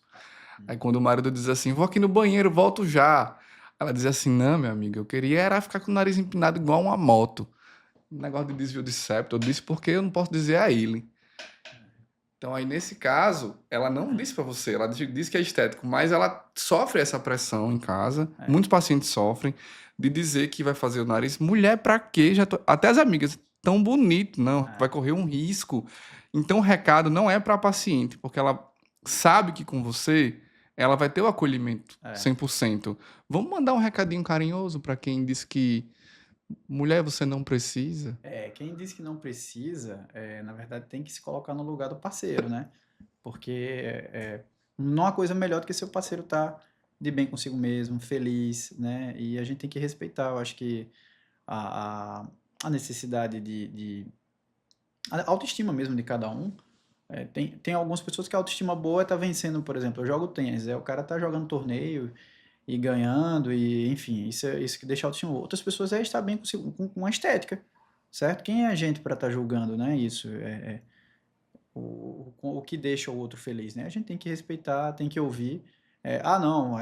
Aí quando o marido diz assim, vou aqui no banheiro, volto já. Ela diz assim, não, meu amigo, eu queria era ficar com o nariz empinado igual uma moto. Negócio de desvio de septo, eu disse porque eu não posso dizer a ele. Então aí nesse caso, ela não disse pra você, ela disse que é estético, mas ela sofre essa pressão em casa, muitos pacientes sofrem, de dizer que vai fazer o nariz. Mulher, pra quê? Até as amigas, tão bonito, não, vai correr um risco. Então o recado não é pra paciente, porque ela sabe que com você ela vai ter o acolhimento 100%. Vamos mandar um recadinho carinhoso pra quem disse que mulher você não precisa. Quem diz que não precisa, na verdade tem que se colocar no lugar do parceiro, né? Porque não há coisa melhor do que seu parceiro estar de bem consigo mesmo, feliz, né? E a gente tem que respeitar, eu acho que a necessidade a autoestima mesmo de cada um. Tem algumas pessoas que a autoestima boa tá vencendo, por exemplo, eu jogo tênis, o cara tá jogando torneio e ganhando, e enfim, isso que deixa a autoestima boa. Outras pessoas estar bem consigo, com a estética, certo? Quem é a gente para estar julgando, né? Isso o que deixa o outro feliz, né? A gente tem que respeitar, tem que ouvir. Não,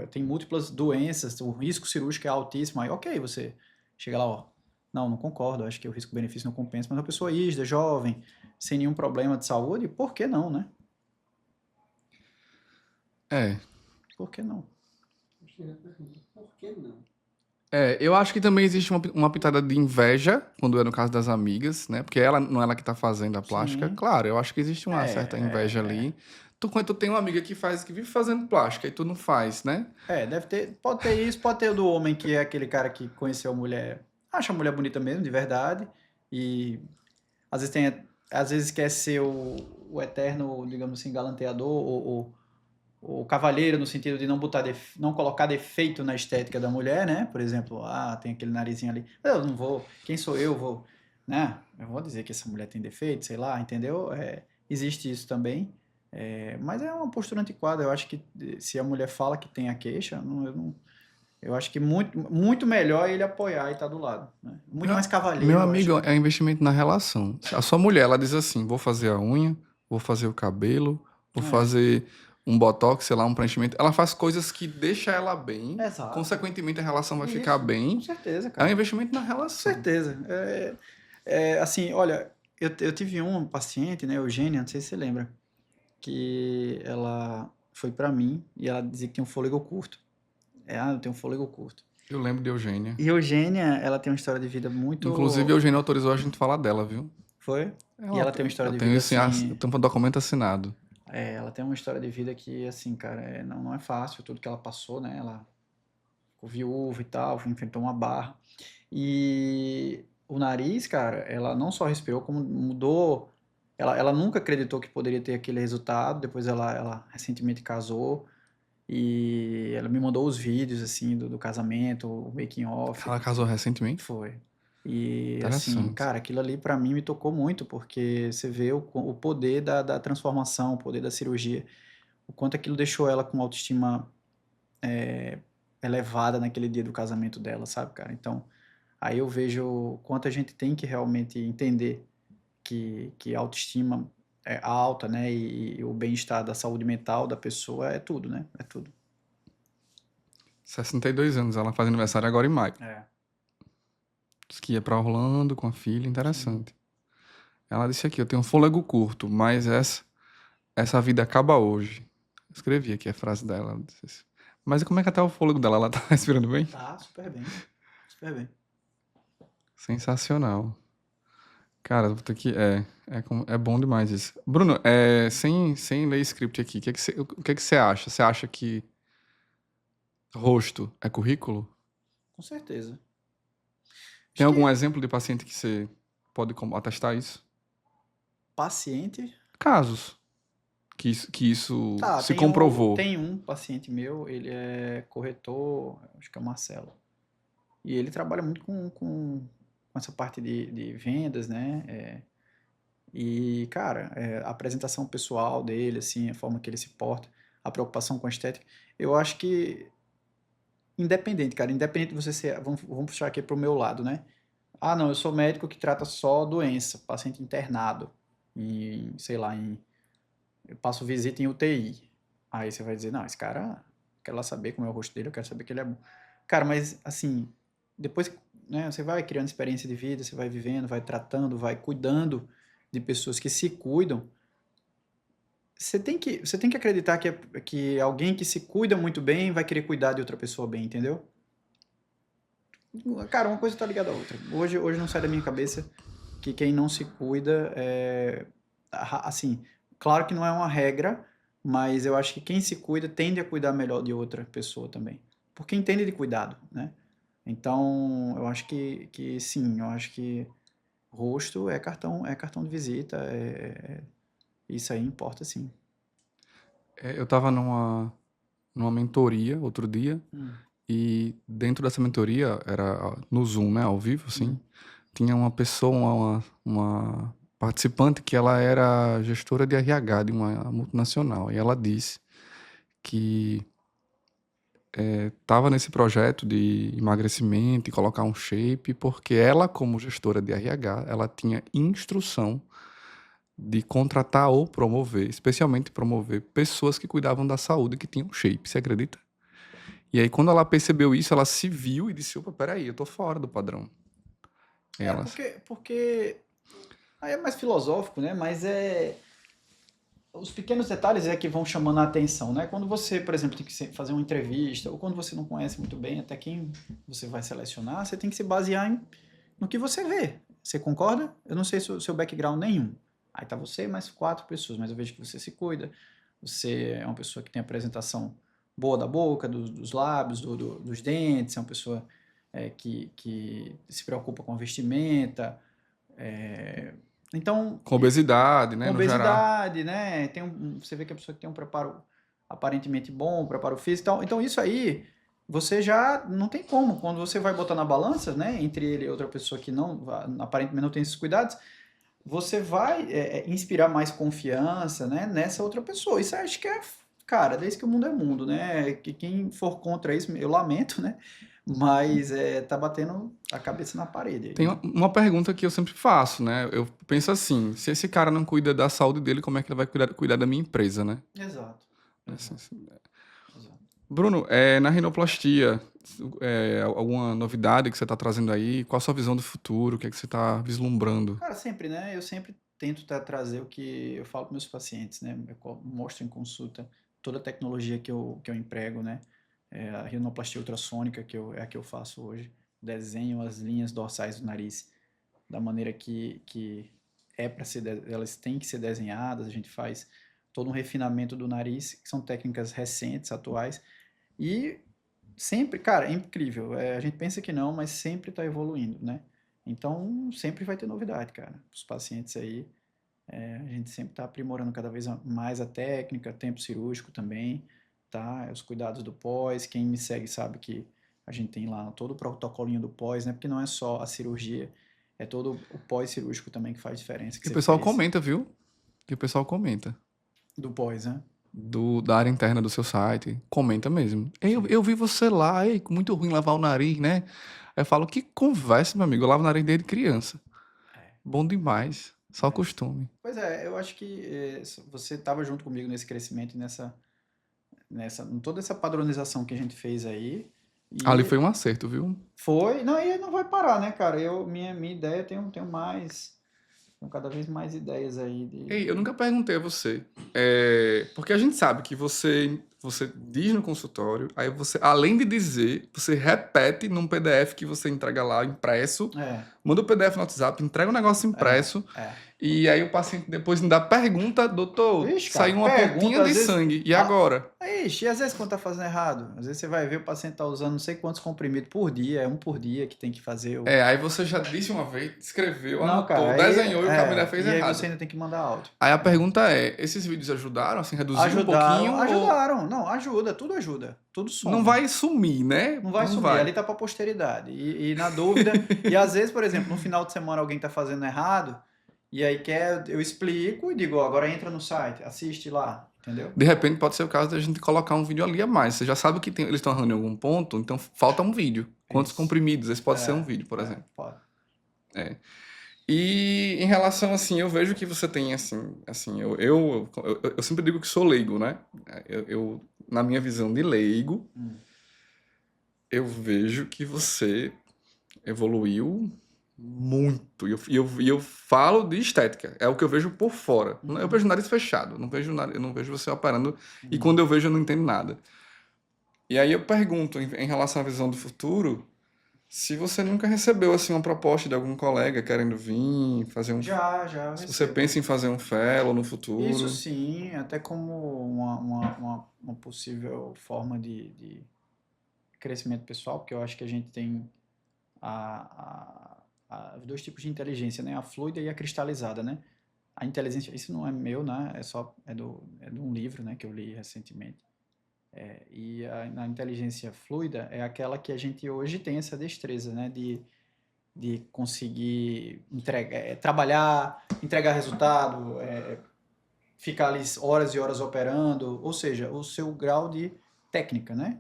tem múltiplas doenças, o risco cirúrgico é altíssimo. Aí, ok, você chega lá, ó, não concordo, acho que o risco-benefício não compensa, mas uma pessoa rígida, jovem, sem nenhum problema de saúde, por que não, né? Por que não? Por que não? Eu acho que também existe uma pitada de inveja, quando é no caso das amigas, né? Porque ela não é ela que tá fazendo a plástica. Sim. Claro, eu acho que existe uma certa inveja ali. Quando tu tem uma amiga que vive fazendo plástica e tu não faz, né? Pode ter isso, pode ter o do homem que é aquele cara que conheceu a mulher, acha a mulher bonita mesmo, de verdade, e às vezes quer ser o eterno, digamos assim, galanteador, o cavalheiro no sentido de não colocar defeito na estética da mulher, né? Por exemplo, tem aquele narizinho ali. Eu não vou, quem sou eu, vou, né? Eu vou dizer que essa mulher tem defeito, sei lá, entendeu? Existe isso também. Mas é uma postura antiquada. Eu acho que se a mulher fala que tem a queixa, eu acho que muito, muito melhor ele apoiar e estar do lado. Né? Muito mais cavalheiro. Meu eu amigo, acho. é investimento na relação. A sua mulher, ela diz assim, vou fazer a unha, vou fazer o cabelo, vou fazer um botox, sei lá, um preenchimento. Ela faz coisas que deixam ela bem. Exato. Consequentemente, a relação vai ficar bem. Com certeza, cara. É um investimento na relação. Com certeza. Assim, olha, eu tive uma paciente, né, Eugênia, não sei se você lembra, que ela foi pra mim e ela dizia que tinha um fôlego curto. Eu tenho um fôlego curto. Eu lembro de Eugênia. E Eugênia, ela tem uma história de vida muito... Inclusive, Eugênia autorizou a gente falar dela, viu? Foi? E ela tem uma história de vida assim... Tem um documento assinado. Ela tem uma história de vida que, assim, cara, não é fácil tudo que ela passou, né? Ela ficou viúva e tal, enfrentou uma barra. E o nariz, cara, ela não só respirou, como mudou. Ela nunca acreditou que poderia ter aquele resultado. Depois ela recentemente casou e ela me mandou os vídeos, assim, do casamento, o making off. Ela casou recentemente? Foi. E, assim, cara, aquilo ali pra mim me tocou muito, porque você vê o poder da transformação, o poder da cirurgia, o quanto aquilo deixou ela com autoestima elevada naquele dia do casamento dela, sabe, cara? Então, aí eu vejo o quanto a gente tem que realmente entender que a autoestima é alta, né? E o bem-estar da saúde mental da pessoa é tudo, né? É tudo. 62 anos, ela faz aniversário agora em maio. Diz que ia pra Orlando com a filha, interessante. Sim. Ela disse aqui, eu tenho um fôlego curto, mas essa vida acaba hoje. Escrevi aqui a frase dela. Ela disse assim. Mas como é que tá o fôlego dela? Ela tá respirando bem? Tá, super bem. Super bem. Sensacional. Cara, vou ter que... É bom demais isso. Bruno, sem ler script aqui, o que é que você acha? Você acha que Rosto é currículo? Com certeza. Tem Acho algum que exemplo de paciente que você pode atestar isso? paciente. Casos que isso Tá, se comprovou. tem um paciente meu, ele é corretor, acho que é o Marcelo. E ele trabalha muito com essa parte de vendas, né? E, cara, a apresentação pessoal dele, assim, a forma que ele se porta, a preocupação com a estética, eu acho que, independente, cara, independente de você ser, vamos puxar aqui pro meu lado, né? Ah, não, eu sou médico que trata só doença, paciente internado, sei lá, eu passo visita em UTI. Aí você vai dizer, não, esse cara, quero lá saber como é o rosto dele, eu quero saber que ele é bom. Cara, mas assim, depois, né, você vai criando experiência de vida, você vai vivendo, vai tratando, vai cuidando de pessoas que se cuidam. Você tem que acreditar que alguém que se cuida muito bem vai querer cuidar de outra pessoa bem, entendeu? Cara, uma coisa tá ligada à outra. Hoje não sai da minha cabeça que quem não se cuida assim, claro que não é uma regra, mas eu acho que quem se cuida tende a cuidar melhor de outra pessoa também. Porque entende de cuidado, né? Então, eu acho que sim, eu acho que rosto é cartão de visita, isso aí importa sim. Eu tava numa mentoria outro dia, Hum, e dentro dessa mentoria, era no Zoom, né, ao vivo, assim, hum. tinha uma pessoa, uma participante que ela era gestora de RH de uma multinacional, e ela disse que estava nesse projeto de emagrecimento e colocar um shape, porque ela, como gestora de RH, ela tinha instrução de contratar ou promover, especialmente promover pessoas que cuidavam da saúde que tinham shape, você acredita? E aí, quando ela percebeu isso, ela se viu e disse: opa, peraí, eu tô fora do padrão. E É, ela, porque aí é mais filosófico, né? Mas os pequenos detalhes é que vão chamando a atenção, né? Quando você, por exemplo, tem que fazer uma entrevista, ou quando você não conhece muito bem até quem você vai selecionar, você tem que se basear no que você vê. Você concorda? Eu não sei se o seu background nenhum. Aí tá você e mais 4 pessoas, mas eu vejo que você se cuida, você é uma pessoa que tem apresentação boa da boca, dos lábios, dos dentes, é uma pessoa que se preocupa com a vestimenta. é, então, com obesidade, né, com no geral. obesidade, né? Você vê que a pessoa que tem um preparo aparentemente bom, um preparo físico e tal. Então, isso aí, você já não tem como. Quando você vai botar na balança, né? Entre ele e outra pessoa que não, aparentemente não tem esses cuidados, você vai inspirar mais confiança, né? Nessa outra pessoa. Isso eu acho que cara, desde que o mundo é mundo, né? Que quem for contra isso, eu lamento, né? Mas tá batendo a cabeça na parede aí, Tem né? uma pergunta que eu sempre faço, né? Eu penso assim: se esse cara não cuida da saúde dele, como é que ele vai cuidar da minha empresa, né? Exato. Assim, Exato. assim. Exato. Bruno, na rinoplastia, alguma novidade que você está trazendo aí? Qual a sua visão do futuro? O que é que você está vislumbrando? Cara, sempre, né? Eu sempre tento trazer o que eu falo para meus pacientes, né? Eu mostro em consulta toda a tecnologia que eu emprego, né? A rinoplastia ultrassônica, é a que eu faço hoje. Desenho as linhas dorsais do nariz da maneira que é para ser, elas têm que ser desenhadas. A gente faz todo um refinamento do nariz, que são técnicas recentes, atuais. E sempre, cara, é incrível. A gente pensa que não, mas sempre está evoluindo, né? Então, sempre vai ter novidade, cara. Os pacientes aí, a gente sempre está aprimorando cada vez mais a técnica, tempo cirúrgico também, tá? Os cuidados do pós. Quem me segue sabe que a gente tem lá todo o protocolinho do pós, né? Porque não é só a cirurgia, é todo o pós-cirúrgico também que faz diferença, que E o você pessoal fez comenta, viu? E o pessoal comenta. do pós, né? Da área interna do seu site. Comenta mesmo. Ei, eu, Sim. eu vi você lá, ei, muito ruim lavar o nariz, né? Aí eu falo: que conversa, meu amigo. Eu lavo o nariz desde criança. É, Bom demais. Só é. costume. Pois é, eu acho que você estava junto comigo nesse crescimento e em toda essa padronização que a gente fez aí. Ali E foi um acerto, viu? foi, não, e não vai parar, né, cara? Minha ideia, tenho cada vez mais ideias aí Ei, eu de. nunca perguntei a você. Porque a gente sabe que você você diz no consultório, aí você, além de dizer, você repete num PDF que você entrega lá impresso, manda o PDF no WhatsApp, entrega o negócio impresso, e aí o paciente depois ainda pergunta, doutor, Vixe, cara, saiu uma pergunta, pontinha às de vezes- sangue, e Ah, agora? Ixi, e às vezes quando tá fazendo errado, às vezes você vai ver o paciente tá usando não sei quantos comprimidos por dia, é um por dia que tem que fazer o... Aí você já disse uma vez, escreveu, Não, anotou, cara, aí, desenhou e o cabelo fez e aí errado. você ainda tem que mandar áudio. Aí a pergunta é, esses vídeos ajudaram, assim, reduziram um pouquinho? Ou Ajudaram, não, ajuda, tudo soma. não vai sumir, né? Não vai sumir, ali tá pra posteridade. E na dúvida, e às vezes, por exemplo, no final de semana alguém tá fazendo errado, e aí eu explico e digo, ó, agora entra no site, assiste lá, entendeu? De repente pode ser o caso da gente colocar um vídeo ali a mais. Você já sabe que eles estão errando em algum ponto, então falta um vídeo. Quantos Isso. comprimidos? Esse pode ser um vídeo, por exemplo. Pode. E em relação, assim, eu vejo que você tem, assim, eu sempre digo que sou leigo, né? Na minha visão de leigo, eu vejo que você evoluiu muito. E eu falo de estética. É o que eu vejo por fora. Eu vejo o nariz fechado. Eu não vejo você operando. E quando eu vejo, eu não entendo nada. E aí eu pergunto, em relação à visão do futuro, se você nunca recebeu, assim, uma proposta de algum colega querendo vir, fazer um... Já Se você recebo. pensa em fazer um fellow no futuro... Isso sim, até como uma possível forma de crescimento pessoal, porque eu acho que a gente tem dois tipos de inteligência, né? A fluida e a cristalizada, né? A inteligência, isso não é meu, né? É de um livro, né? Que eu li recentemente. E a inteligência fluida é aquela que a gente hoje tem essa destreza, né? De conseguir trabalhar, entregar resultado, ficar ali horas e horas operando, ou seja, o seu grau de técnica, né?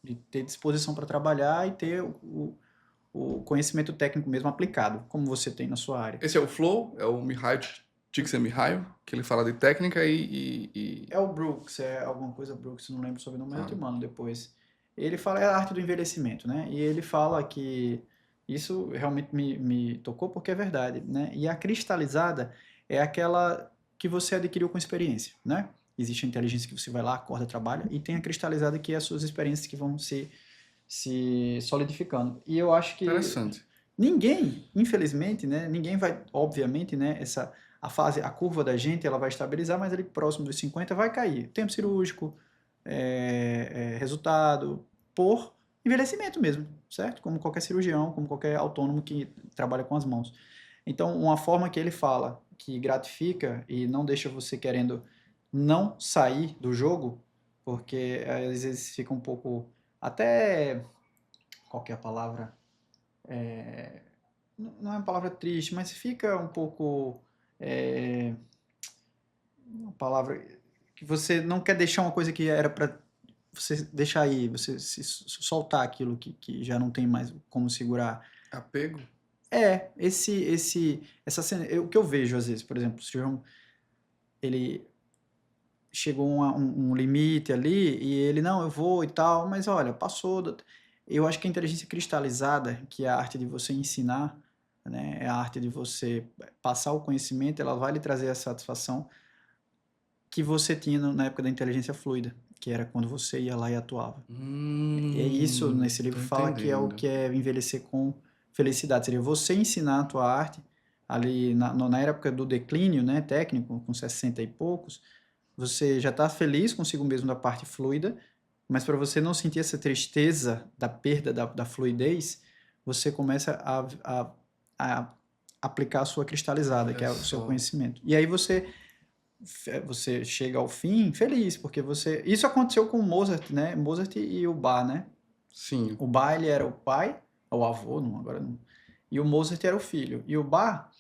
De ter disposição para trabalhar e ter o conhecimento técnico mesmo aplicado, como você tem na sua área. Esse é o Flow, é o Mihaly Csikszentmihalyi, que ele fala de técnica É o Brooks, é alguma coisa Brooks, não lembro o sobrenome, mas eu te mando depois. Ele fala, é a arte do envelhecimento, né? E ele fala que isso realmente me tocou porque é verdade, né? E a cristalizada é aquela que você adquiriu com experiência, né? Existe a inteligência que você vai lá, acorda, trabalha, e tem a cristalizada que é as suas experiências que vão se solidificando. E eu acho que Interessante. ninguém, infelizmente, né? Ninguém vai, obviamente, né? A curva da gente, ela vai estabilizar, mas ali próximo dos 50 vai cair. Tempo cirúrgico, resultado, por envelhecimento mesmo, certo? Como qualquer cirurgião, como qualquer autônomo que trabalha com as mãos. Então, uma forma que ele fala que gratifica e não deixa você querendo não sair do jogo, porque às vezes fica um pouco, até, qual que é a palavra? Não é uma palavra triste, mas fica um pouco, uma palavra que você não quer deixar uma coisa que era para você deixar aí, você se soltar aquilo que já não tem mais como segurar. Apego? Essa cena, o que eu vejo às vezes, por exemplo, se ele chegou a um limite ali e ele, não, eu vou e tal, mas olha, passou. Eu acho que a inteligência cristalizada, que é a arte de você ensinar, né, é a arte de você passar o conhecimento, ela vai lhe trazer a satisfação que você tinha na época da inteligência fluida, que era quando você ia lá e atuava. E é isso, nesse livro fala que é o que é envelhecer com felicidade. Seria você ensinar a tua arte ali na época do declínio, né, técnico, com 60 e poucos, você já está feliz consigo mesmo da parte fluida, mas para você não sentir essa tristeza da perda da fluidez, você começa a aplicar a sua cristalizada, que é o seu conhecimento. E aí você chega ao fim feliz, porque você... Isso aconteceu com o Mozart, né? Mozart e o Bach, né? Sim. O Bach, ele era o pai, ou o avô, não, agora não. E o Mozart era o filho. E o Bach,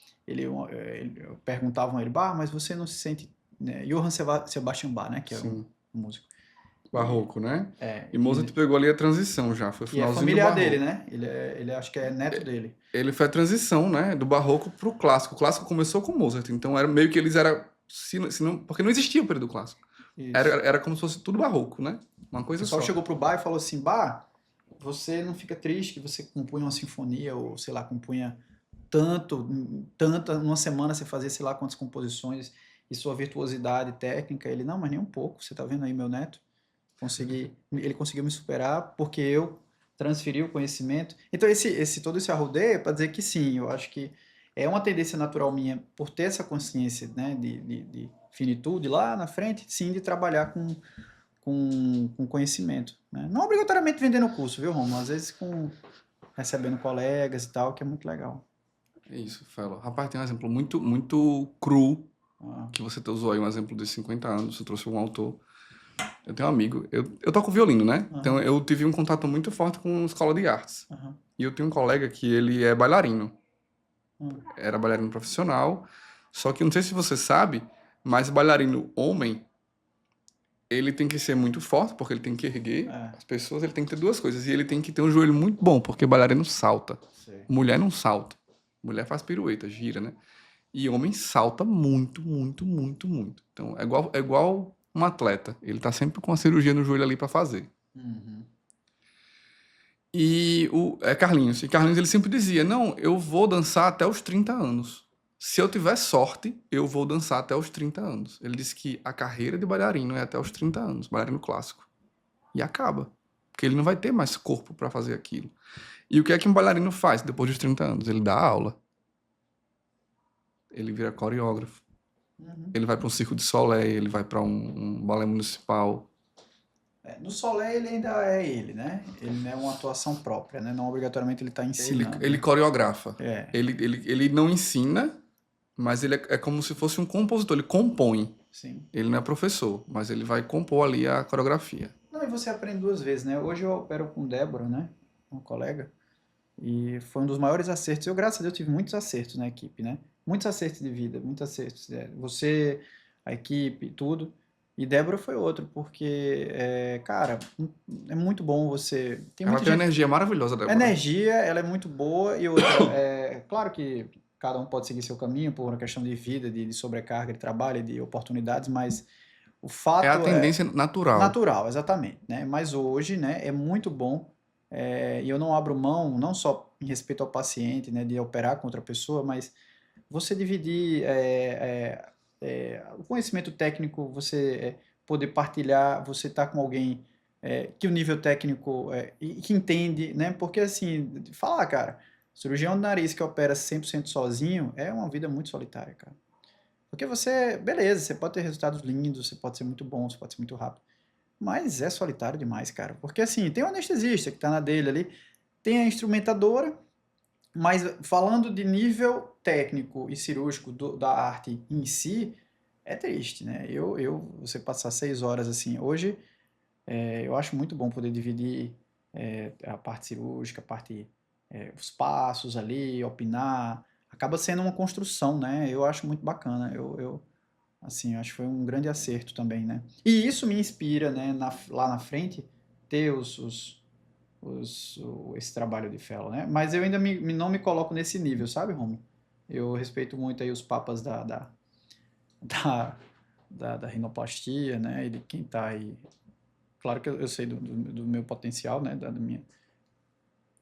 perguntavam a ele, Bach, mas você não se sente... Né? Johann Sebastian Bach, né? Que era um músico. Barroco, né? E Mozart pegou ali a transição já, foi o finalzinho do familiar barroco. dele, né? Ele acho que é neto dele. Ele foi a transição, né? Do barroco pro clássico. O clássico começou com Mozart, então era meio que eles eram... porque não existia o período clássico. Era como se fosse tudo barroco, né? Uma coisa só. O pessoal chegou pro Bach e falou assim, Bach, você não fica triste que você compunha uma sinfonia, ou sei lá, compunha numa semana você fazia sei lá quantas composições, e sua virtuosidade técnica? Ele, não, mas nem um pouco, você tá vendo aí meu neto? Ele conseguiu me superar porque eu transferi o conhecimento. Então, todo esse arrodeio é para dizer que sim, eu acho que é uma tendência natural minha, por ter essa consciência, né, de finitude lá na frente, sim, de trabalhar com conhecimento, né? Não obrigatoriamente vendendo curso, viu, Romo? Às vezes recebendo colegas e tal, que é muito legal. É isso, Felo. Rapaz, tem um exemplo muito, muito cru Ah, que você usou aí, um exemplo de 50 anos, você trouxe um autor. Eu tenho um amigo, eu toco violino, né? aham, Então eu tive um contato muito forte com escola de artes. aham, E eu tenho um colega que ele é bailarino. aham. Era bailarino profissional. Só que eu não sei se você sabe, mas bailarino homem, ele tem que ser muito forte, porque ele tem que erguer É, as pessoas, ele tem que ter duas coisas. E ele tem que ter um joelho muito bom, porque bailarino salta. sei. Mulher não salta. Mulher faz pirueta, gira, né? E homem salta muito, muito, muito, muito. Então é igual um atleta. Ele tá sempre com a cirurgia no joelho ali para fazer. Uhum. E Carlinhos. E Carlinhos ele sempre dizia: Não, eu vou dançar até os 30 anos. Se eu tiver sorte, eu vou dançar até os 30 anos. Ele disse que a carreira de bailarino é até os 30 anos, bailarino clássico. E acaba. Porque ele não vai ter mais corpo para fazer aquilo. E o que é que um bailarino faz depois dos 30 anos? Ele dá aula. Ele vira coreógrafo. Uhum. Ele vai para um circo de Soleil, ele vai para um balé municipal. No Soleil ele ainda é ele, né? Ele não é uma atuação própria, né? Não obrigatoriamente ele está ensinando. Ele coreografa. É, Ele não ensina, mas ele é como se fosse um compositor. Ele compõe. sim. Ele não é professor, mas ele vai compor ali a coreografia. Não, e você aprende duas vezes, né? Hoje eu opero com Débora, né? Uma colega. E foi um dos maiores acertos. Eu, graças a Deus, tive muitos acertos na equipe, né? Muitos acertos de vida, muitos acertos. Você, a equipe, tudo. E Débora foi outro, porque, cara, é muito bom você. Tem Ela muita tem uma gente. energia maravilhosa, A Débora. energia, ela é muito boa e outra, claro que cada um pode seguir seu caminho por uma questão de vida, de sobrecarga de trabalho, de oportunidades, mas o É a fato é tendência natural. natural, exatamente, né? Mas hoje, né, é muito bom e eu não abro mão, não só em respeito ao paciente, né, de operar com outra pessoa, mas você dividir o conhecimento técnico, você poder partilhar, você estar com alguém que o nível técnico e que entende, né? Porque assim, falar, cara, cirurgião de nariz que opera 100% sozinho é uma vida muito solitária, cara. Porque você, beleza, você pode ter resultados lindos, você pode ser muito bom, você pode ser muito rápido, mas é solitário demais, cara. Porque assim, tem o anestesista que tá na dele ali, tem a instrumentadora, mas falando de nível técnico e cirúrgico da arte em si, é triste, né? Você passar 6 horas assim, hoje eu acho muito bom poder dividir a parte cirúrgica, a parte, os passos ali, opinar. Acaba sendo uma construção, né? Eu acho muito bacana. Assim, acho que foi um grande acerto também, né? E isso me inspira, né, lá na frente, ter esse trabalho de fellow, né? Mas eu ainda não me coloco nesse nível, sabe, Romulo? Eu respeito muito aí os papas da, da rinoplastia, né? E de quem tá aí. Claro que eu sei do meu potencial, né?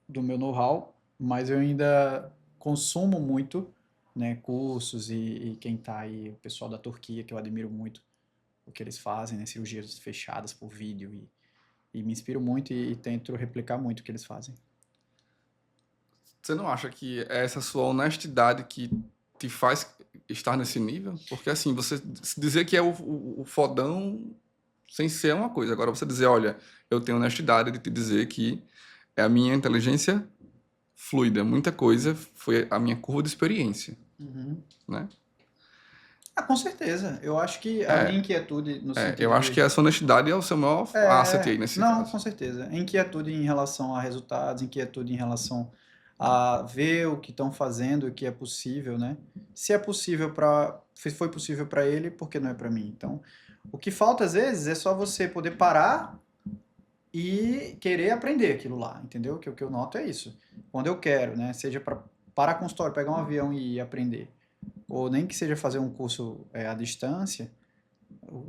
Do meu know-how, mas eu ainda consumo muito, né? Cursos e quem tá aí, o pessoal da Turquia, que eu admiro muito o que eles fazem, né? Cirurgias fechadas por vídeo e me inspiro muito e tento replicar muito o que eles fazem. Você não acha que é essa sua honestidade que te faz estar nesse nível? Porque assim, você dizer que é o fodão sem ser uma coisa. Agora você dizer, olha, eu tenho honestidade de te dizer que é a minha inteligência fluida. Muita coisa foi a minha curva de experiência, Uhum. né? Ah, com certeza. Eu acho que a minha É, inquietude no eu sentido acho que de. essa honestidade é o seu maior asset aí nesse Não, caso. com certeza. Inquietude em relação a resultados, inquietude em relação a ver o que estão fazendo, o que é possível, né? Se é possível se foi possível para ele, por que não é para mim? Então, o que falta às vezes é só você poder parar e querer aprender aquilo lá, entendeu? Que o que eu noto é isso. Quando eu quero, né? Seja para parar com o consultório, pegar um avião e ir aprender, ou nem que seja fazer um curso à distância,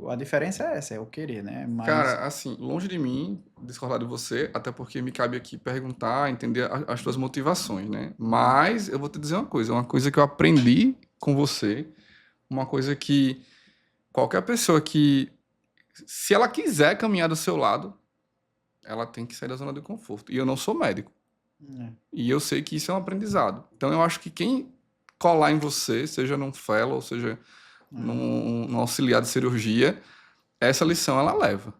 a diferença é essa, é o querer, né? Mas Cara, assim, longe de mim discordar de você, até porque me cabe aqui perguntar, entender as tuas motivações, né? Mas eu vou te dizer uma coisa que eu aprendi com você, uma coisa que qualquer pessoa que Se ela quiser caminhar do seu lado, ela tem que sair da zona de conforto. E eu não sou médico. É. E eu sei que isso é um aprendizado. Então eu acho que quem colar em você, seja num fellow, seja num auxiliar de cirurgia, essa lição ela leva.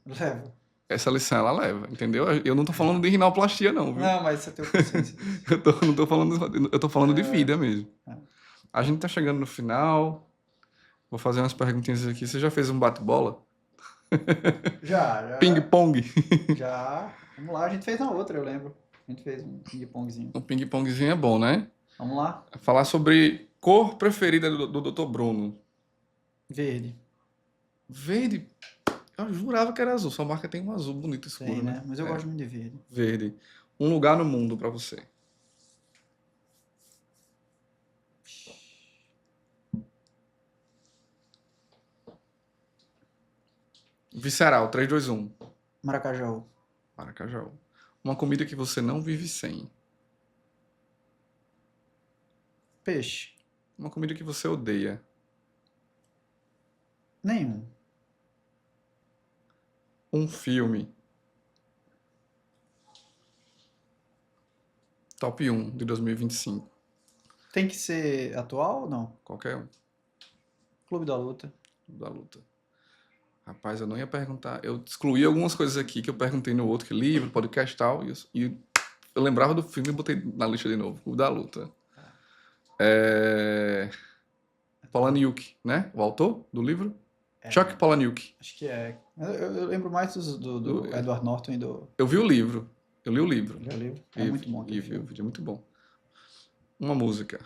Leva. Essa lição ela leva, entendeu? Eu não tô falando de rinoplastia, não, viu? Não, mas você tem consciência disso. Não tô falando, eu tô falando de vida mesmo. É. A gente tá chegando no final. Vou fazer umas perguntinhas aqui. Você já fez um bate-bola? Já. Ping-pong. Já. Vamos lá, a gente fez na outra, eu lembro. A gente fez um ping-pongzinho. Um ping-pongzinho é bom, né? Vamos lá? Falar sobre cor preferida do Dr. Bruno. Verde. Verde. Eu jurava que era azul. Sua marca tem um azul bonito escuro, Tem, né? né? Mas eu É, gosto muito de verde. verde. Um lugar no mundo pra você. Visceral, 3, 2, 1. Maracajá. Maracajá. Uma comida que você não vive sem. Peixe. Uma comida que você odeia. Nenhum. Um filme. Top 1 de 2025. Tem que ser atual ou não? Qualquer um Clube da Luta. da luta. Rapaz, eu não ia perguntar. Eu excluí algumas coisas aqui que eu perguntei no outro, que livro, podcast e tal. E eu lembrava do filme e botei na lista de novo. O da luta. Palahniuk, né? O autor do livro? Chuck Palahniuk. Acho que é. Eu lembro mais do Edward Norton e do Eu vi o livro. Eu li o livro. livro. É muito bom aquele filme. É muito bom. Uma música.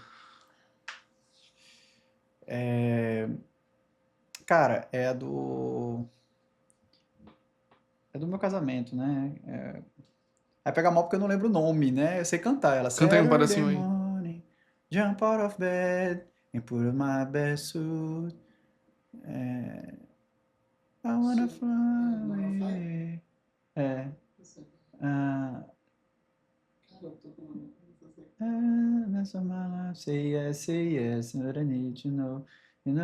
Cara, é do meu casamento, né? Vai pegar mal porque eu não lembro o nome, né? Eu sei cantar ela. Canta aí um Saturday pedacinho aí. morning, jump out of bed and put on my best suit. I wanna fly away. Ah, Cara, eu tô com uma. that's all my life. Say yes, what I need to know. You know,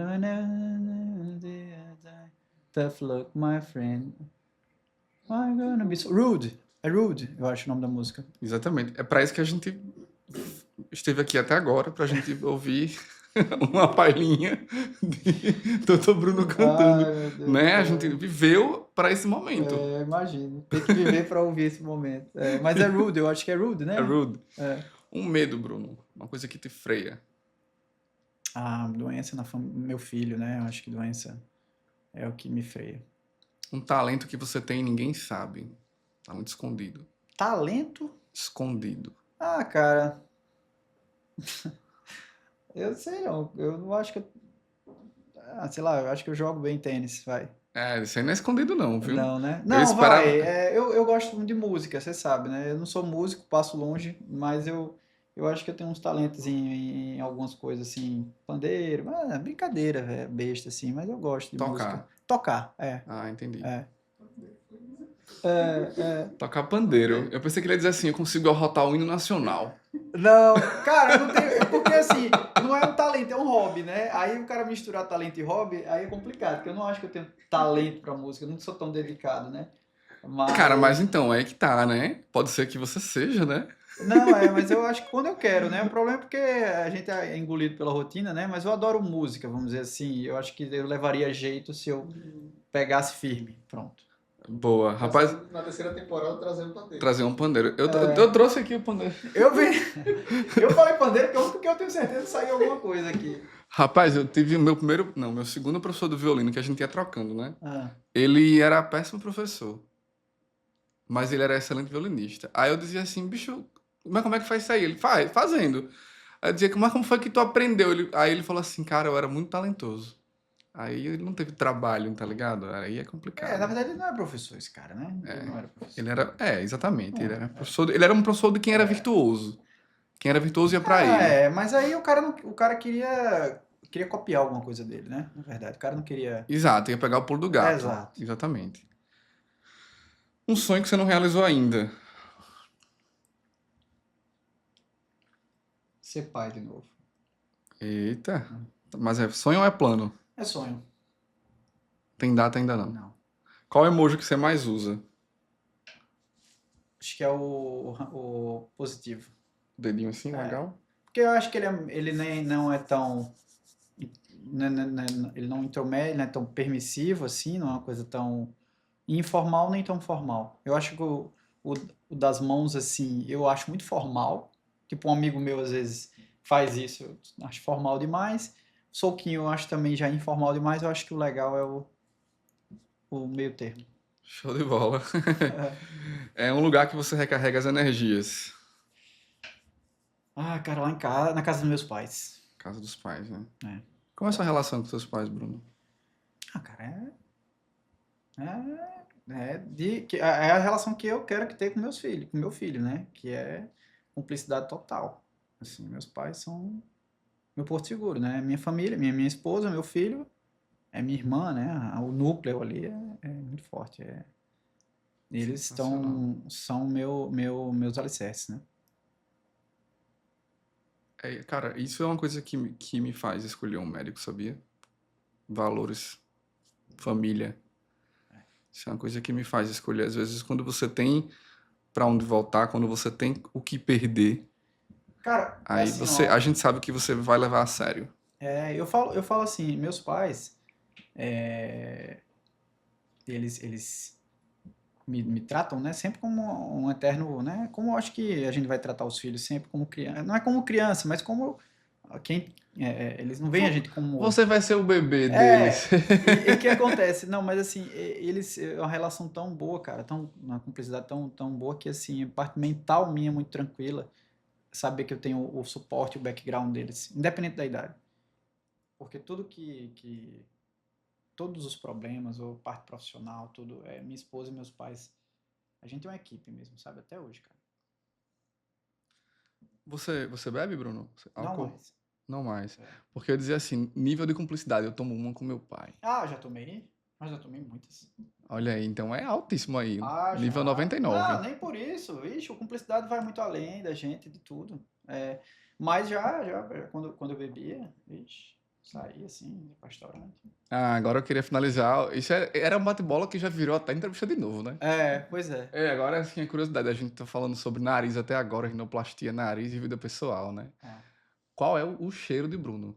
tough luck, my friend. I'm gonna be so rude. É Rude, eu acho o nome da música. Exatamente. É pra isso que a gente esteve aqui até agora, pra gente ouvir uma palhinha de Dr. Bruno cantando. Ai, meu Deus Né? do A céu. gente viveu pra esse momento. Imagino. Tem que viver pra ouvir esse momento. Mas é Rude, eu acho que é Rude, né? É rude. É. Um medo, Bruno. Uma coisa que te freia. Doença na família. Meu filho, né? Eu acho que doença é o que me freia. Um talento que você tem e ninguém sabe. Talento escondido. Talento? Escondido. Cara. Eu sei não. Eu não acho que eu. Sei lá, eu acho que eu jogo bem tênis, vai. Isso aí não é escondido não, viu? Não, né? Eu Não, esperava... vai. Eu gosto muito de música, você sabe, né? Eu não sou músico, passo longe, mas eu acho que eu tenho uns talentos em algumas coisas, assim, pandeiro, brincadeira, besta, assim, mas eu gosto de Tocar. música. Tocar, Entendi. Tocar pandeiro. Eu pensei que ele ia dizer assim, eu consigo arrotar o hino nacional. Não, cara, eu não tenho. Porque assim, não é um talento, é um hobby, né? Aí o cara misturar talento e hobby, aí é complicado, porque eu não acho que eu tenho talento pra música, eu não sou tão dedicado, né? Cara, mas então, aí que tá, né? Pode ser que você seja, né? Não, mas eu acho que quando eu quero, né? O problema é porque a gente é engolido pela rotina, né? Mas eu adoro música, vamos dizer assim. Eu acho que eu levaria jeito se eu pegasse firme. Pronto. Boa. Rapaz, Na terceira temporada, trazendo pandeiro. trazer um pandeiro. Eu trouxe aqui o pandeiro. Eu falei pandeiro porque eu tenho certeza que saiu alguma coisa aqui. Rapaz, eu tive o meu segundo professor do violino, que a gente ia trocando, né? Ah, Ele era péssimo professor, mas ele era excelente violinista. Aí eu dizia assim, bicho, mas como é que faz isso aí? Ele, fazendo. Aí eu dizia, mas como foi que tu aprendeu? Aí ele falou assim, cara, eu era muito talentoso. Aí ele não teve trabalho, tá ligado? Aí é complicado. na verdade ele não é professor, esse cara, né? Ele não era professor. Ele era, exatamente, ele era professor, ele era um professor de quem era virtuoso. Quem era virtuoso ia pra ele. Mas aí o cara queria copiar alguma coisa dele, né? Na verdade, o cara não queria. Exato, ia pegar o pulo do gato. Exato. Exatamente. Um sonho que você não realizou ainda. Ser pai de novo. Eita. Mas é sonho ou é plano? É sonho. Tem data ainda não. Não. Qual emoji que você mais usa? Acho que é o positivo. Dedinho assim, É. legal? Porque eu acho que ele nem não é tão. Ele não intromete, não é tão permissivo assim, não é uma coisa tão informal nem tão formal. Eu acho que o, o das mãos, assim, eu acho muito formal. Tipo, um amigo meu às vezes faz isso, eu acho formal demais. Soquinho eu acho também já informal demais. Eu acho que o legal é o meio termo. Show de bola. É um lugar que você recarrega as energias. Ah, cara, lá em casa, na casa dos meus pais. Casa dos pais, né? É. Como é a sua relação com seus pais, Bruno? Ah, cara, é a relação que eu quero que tenha com meus filhos, com meu filho, né? Que é cumplicidade total. Assim, meus pais são meu porto seguro, né? Minha família, minha esposa, meu filho, é minha irmã, né? O núcleo ali é muito forte. Eles Sensacional. são meus alicerces, né? É, cara, isso é uma coisa que me faz escolher um médico, sabia? Valores, família. Isso é uma coisa que me faz escolher. Às vezes, quando você tem pra onde voltar, quando você tem o que perder, Cara, aí assim, você, a ó, gente sabe que você vai levar a sério. eu falo assim, meus pais, eles me tratam, né, sempre como um eterno, né, como eu acho que a gente vai tratar os filhos sempre como criança, não é como criança, mas como quem, eles não veem a gente como, Você vai ser o bebê deles. e o que acontece? Não, mas assim, eles, é uma relação tão boa, cara, uma cumplicidade tão boa que assim, a parte mental minha é muito tranquila, saber que eu tenho o suporte, o background deles, independente da idade, porque tudo que todos os problemas, ou parte profissional, tudo, minha esposa e meus pais. A gente é uma equipe mesmo, sabe? Até hoje, cara. Você bebe, Bruno? Não Álcool? mais. Não mais. É. Porque eu dizia assim, nível de cumplicidade, eu tomo uma com meu pai. Ah, já tomei. Mas já tomei muitas. Olha aí, então é altíssimo aí. Ah, Nível já. Não, 99. nem por isso. Ixi, a cumplicidade vai muito além da gente, de tudo. Mas já quando eu bebia, ixi, saía assim, para restaurante. Ah, agora eu queria finalizar. Isso era um bate-bola que já virou até entrevista de novo, né? Pois é. É, agora assim, a curiosidade, a gente tá falando sobre nariz até agora, rinoplastia, nariz e vida pessoal, né? Ah. Qual é o cheiro de Bruno?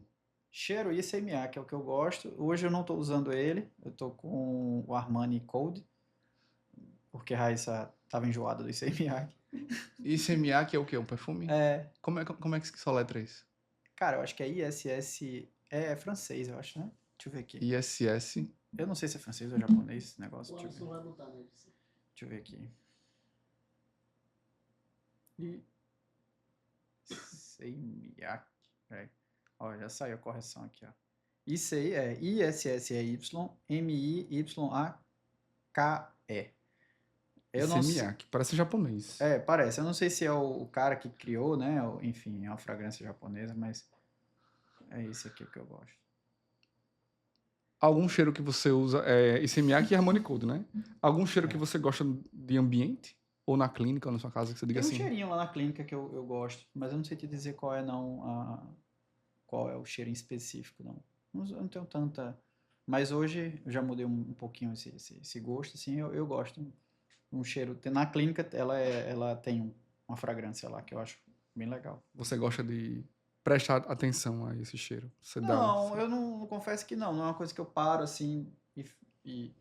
Cheiro ICMA, que é o que eu gosto. Hoje eu não estou usando ele. Eu estou com o Armani Code, porque a Raíssa estava enjoada do ICMA. ICMA, que é o quê? Um perfume? Como é que se soletra isso? Cara, eu acho que é ISS. É francês, eu acho, né? Deixa eu ver aqui. ISS. Eu não sei se é francês ou japonês esse negócio. O Deixa eu Alisson ver. vai botar nele. Deixa eu ver aqui. ICMIAC. Peraí. Ó, já saiu a correção aqui, ó. ICI é ISSEY-MIYAKE. Eu não sei. ICMA, que parece japonês. Parece. Eu não sei se é o cara que criou, né? Enfim, é uma fragrância japonesa, mas é esse aqui que eu gosto. Algum cheiro que você usa, ICMA e Harmony Code, né? Algum cheiro que É. você gosta de ambiente? Ou na clínica, ou na sua casa, que você diga Tem um assim, cheirinho lá na clínica que eu gosto, mas eu não sei te dizer qual é não qual é o cheiro em específico, não. Eu não tenho tanta. Mas hoje eu já mudei um pouquinho esse gosto, assim, eu gosto. Um cheiro. Na clínica ela tem uma fragrância lá que eu acho bem legal. você gosta de prestar atenção a esse cheiro. Você dá. Não, eu não confesso que não. Não é uma coisa que eu paro assim e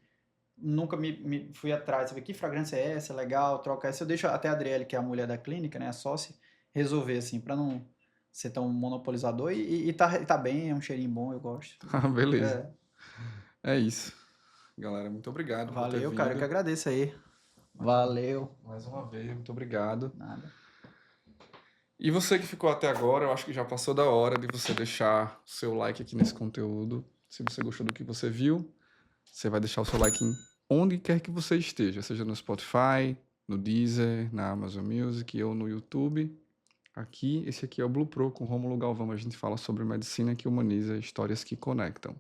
nunca me fui atrás. Sabe que fragrância é essa? Legal, troca essa. Eu deixo até a Adriele, que é a mulher da clínica, né, a sócia, resolver assim, pra não ser tão monopolizador e tá bem, é um cheirinho bom, eu gosto. Ah, beleza. É, É isso. Galera, muito obrigado por ter valeu, cara, eu que vindo. agradeço aí. Valeu. Mais uma vez, muito obrigado. Nada. E você que ficou até agora, eu acho que já passou da hora de você deixar o seu like aqui nesse conteúdo. Se você gostou do que você viu, você vai deixar o seu like em onde quer que você esteja, seja no Spotify, no Deezer, na Amazon Music ou no YouTube. Esse aqui é o Blue Pro com Rômulo Galvão. A gente fala sobre medicina que humaniza, histórias que conectam.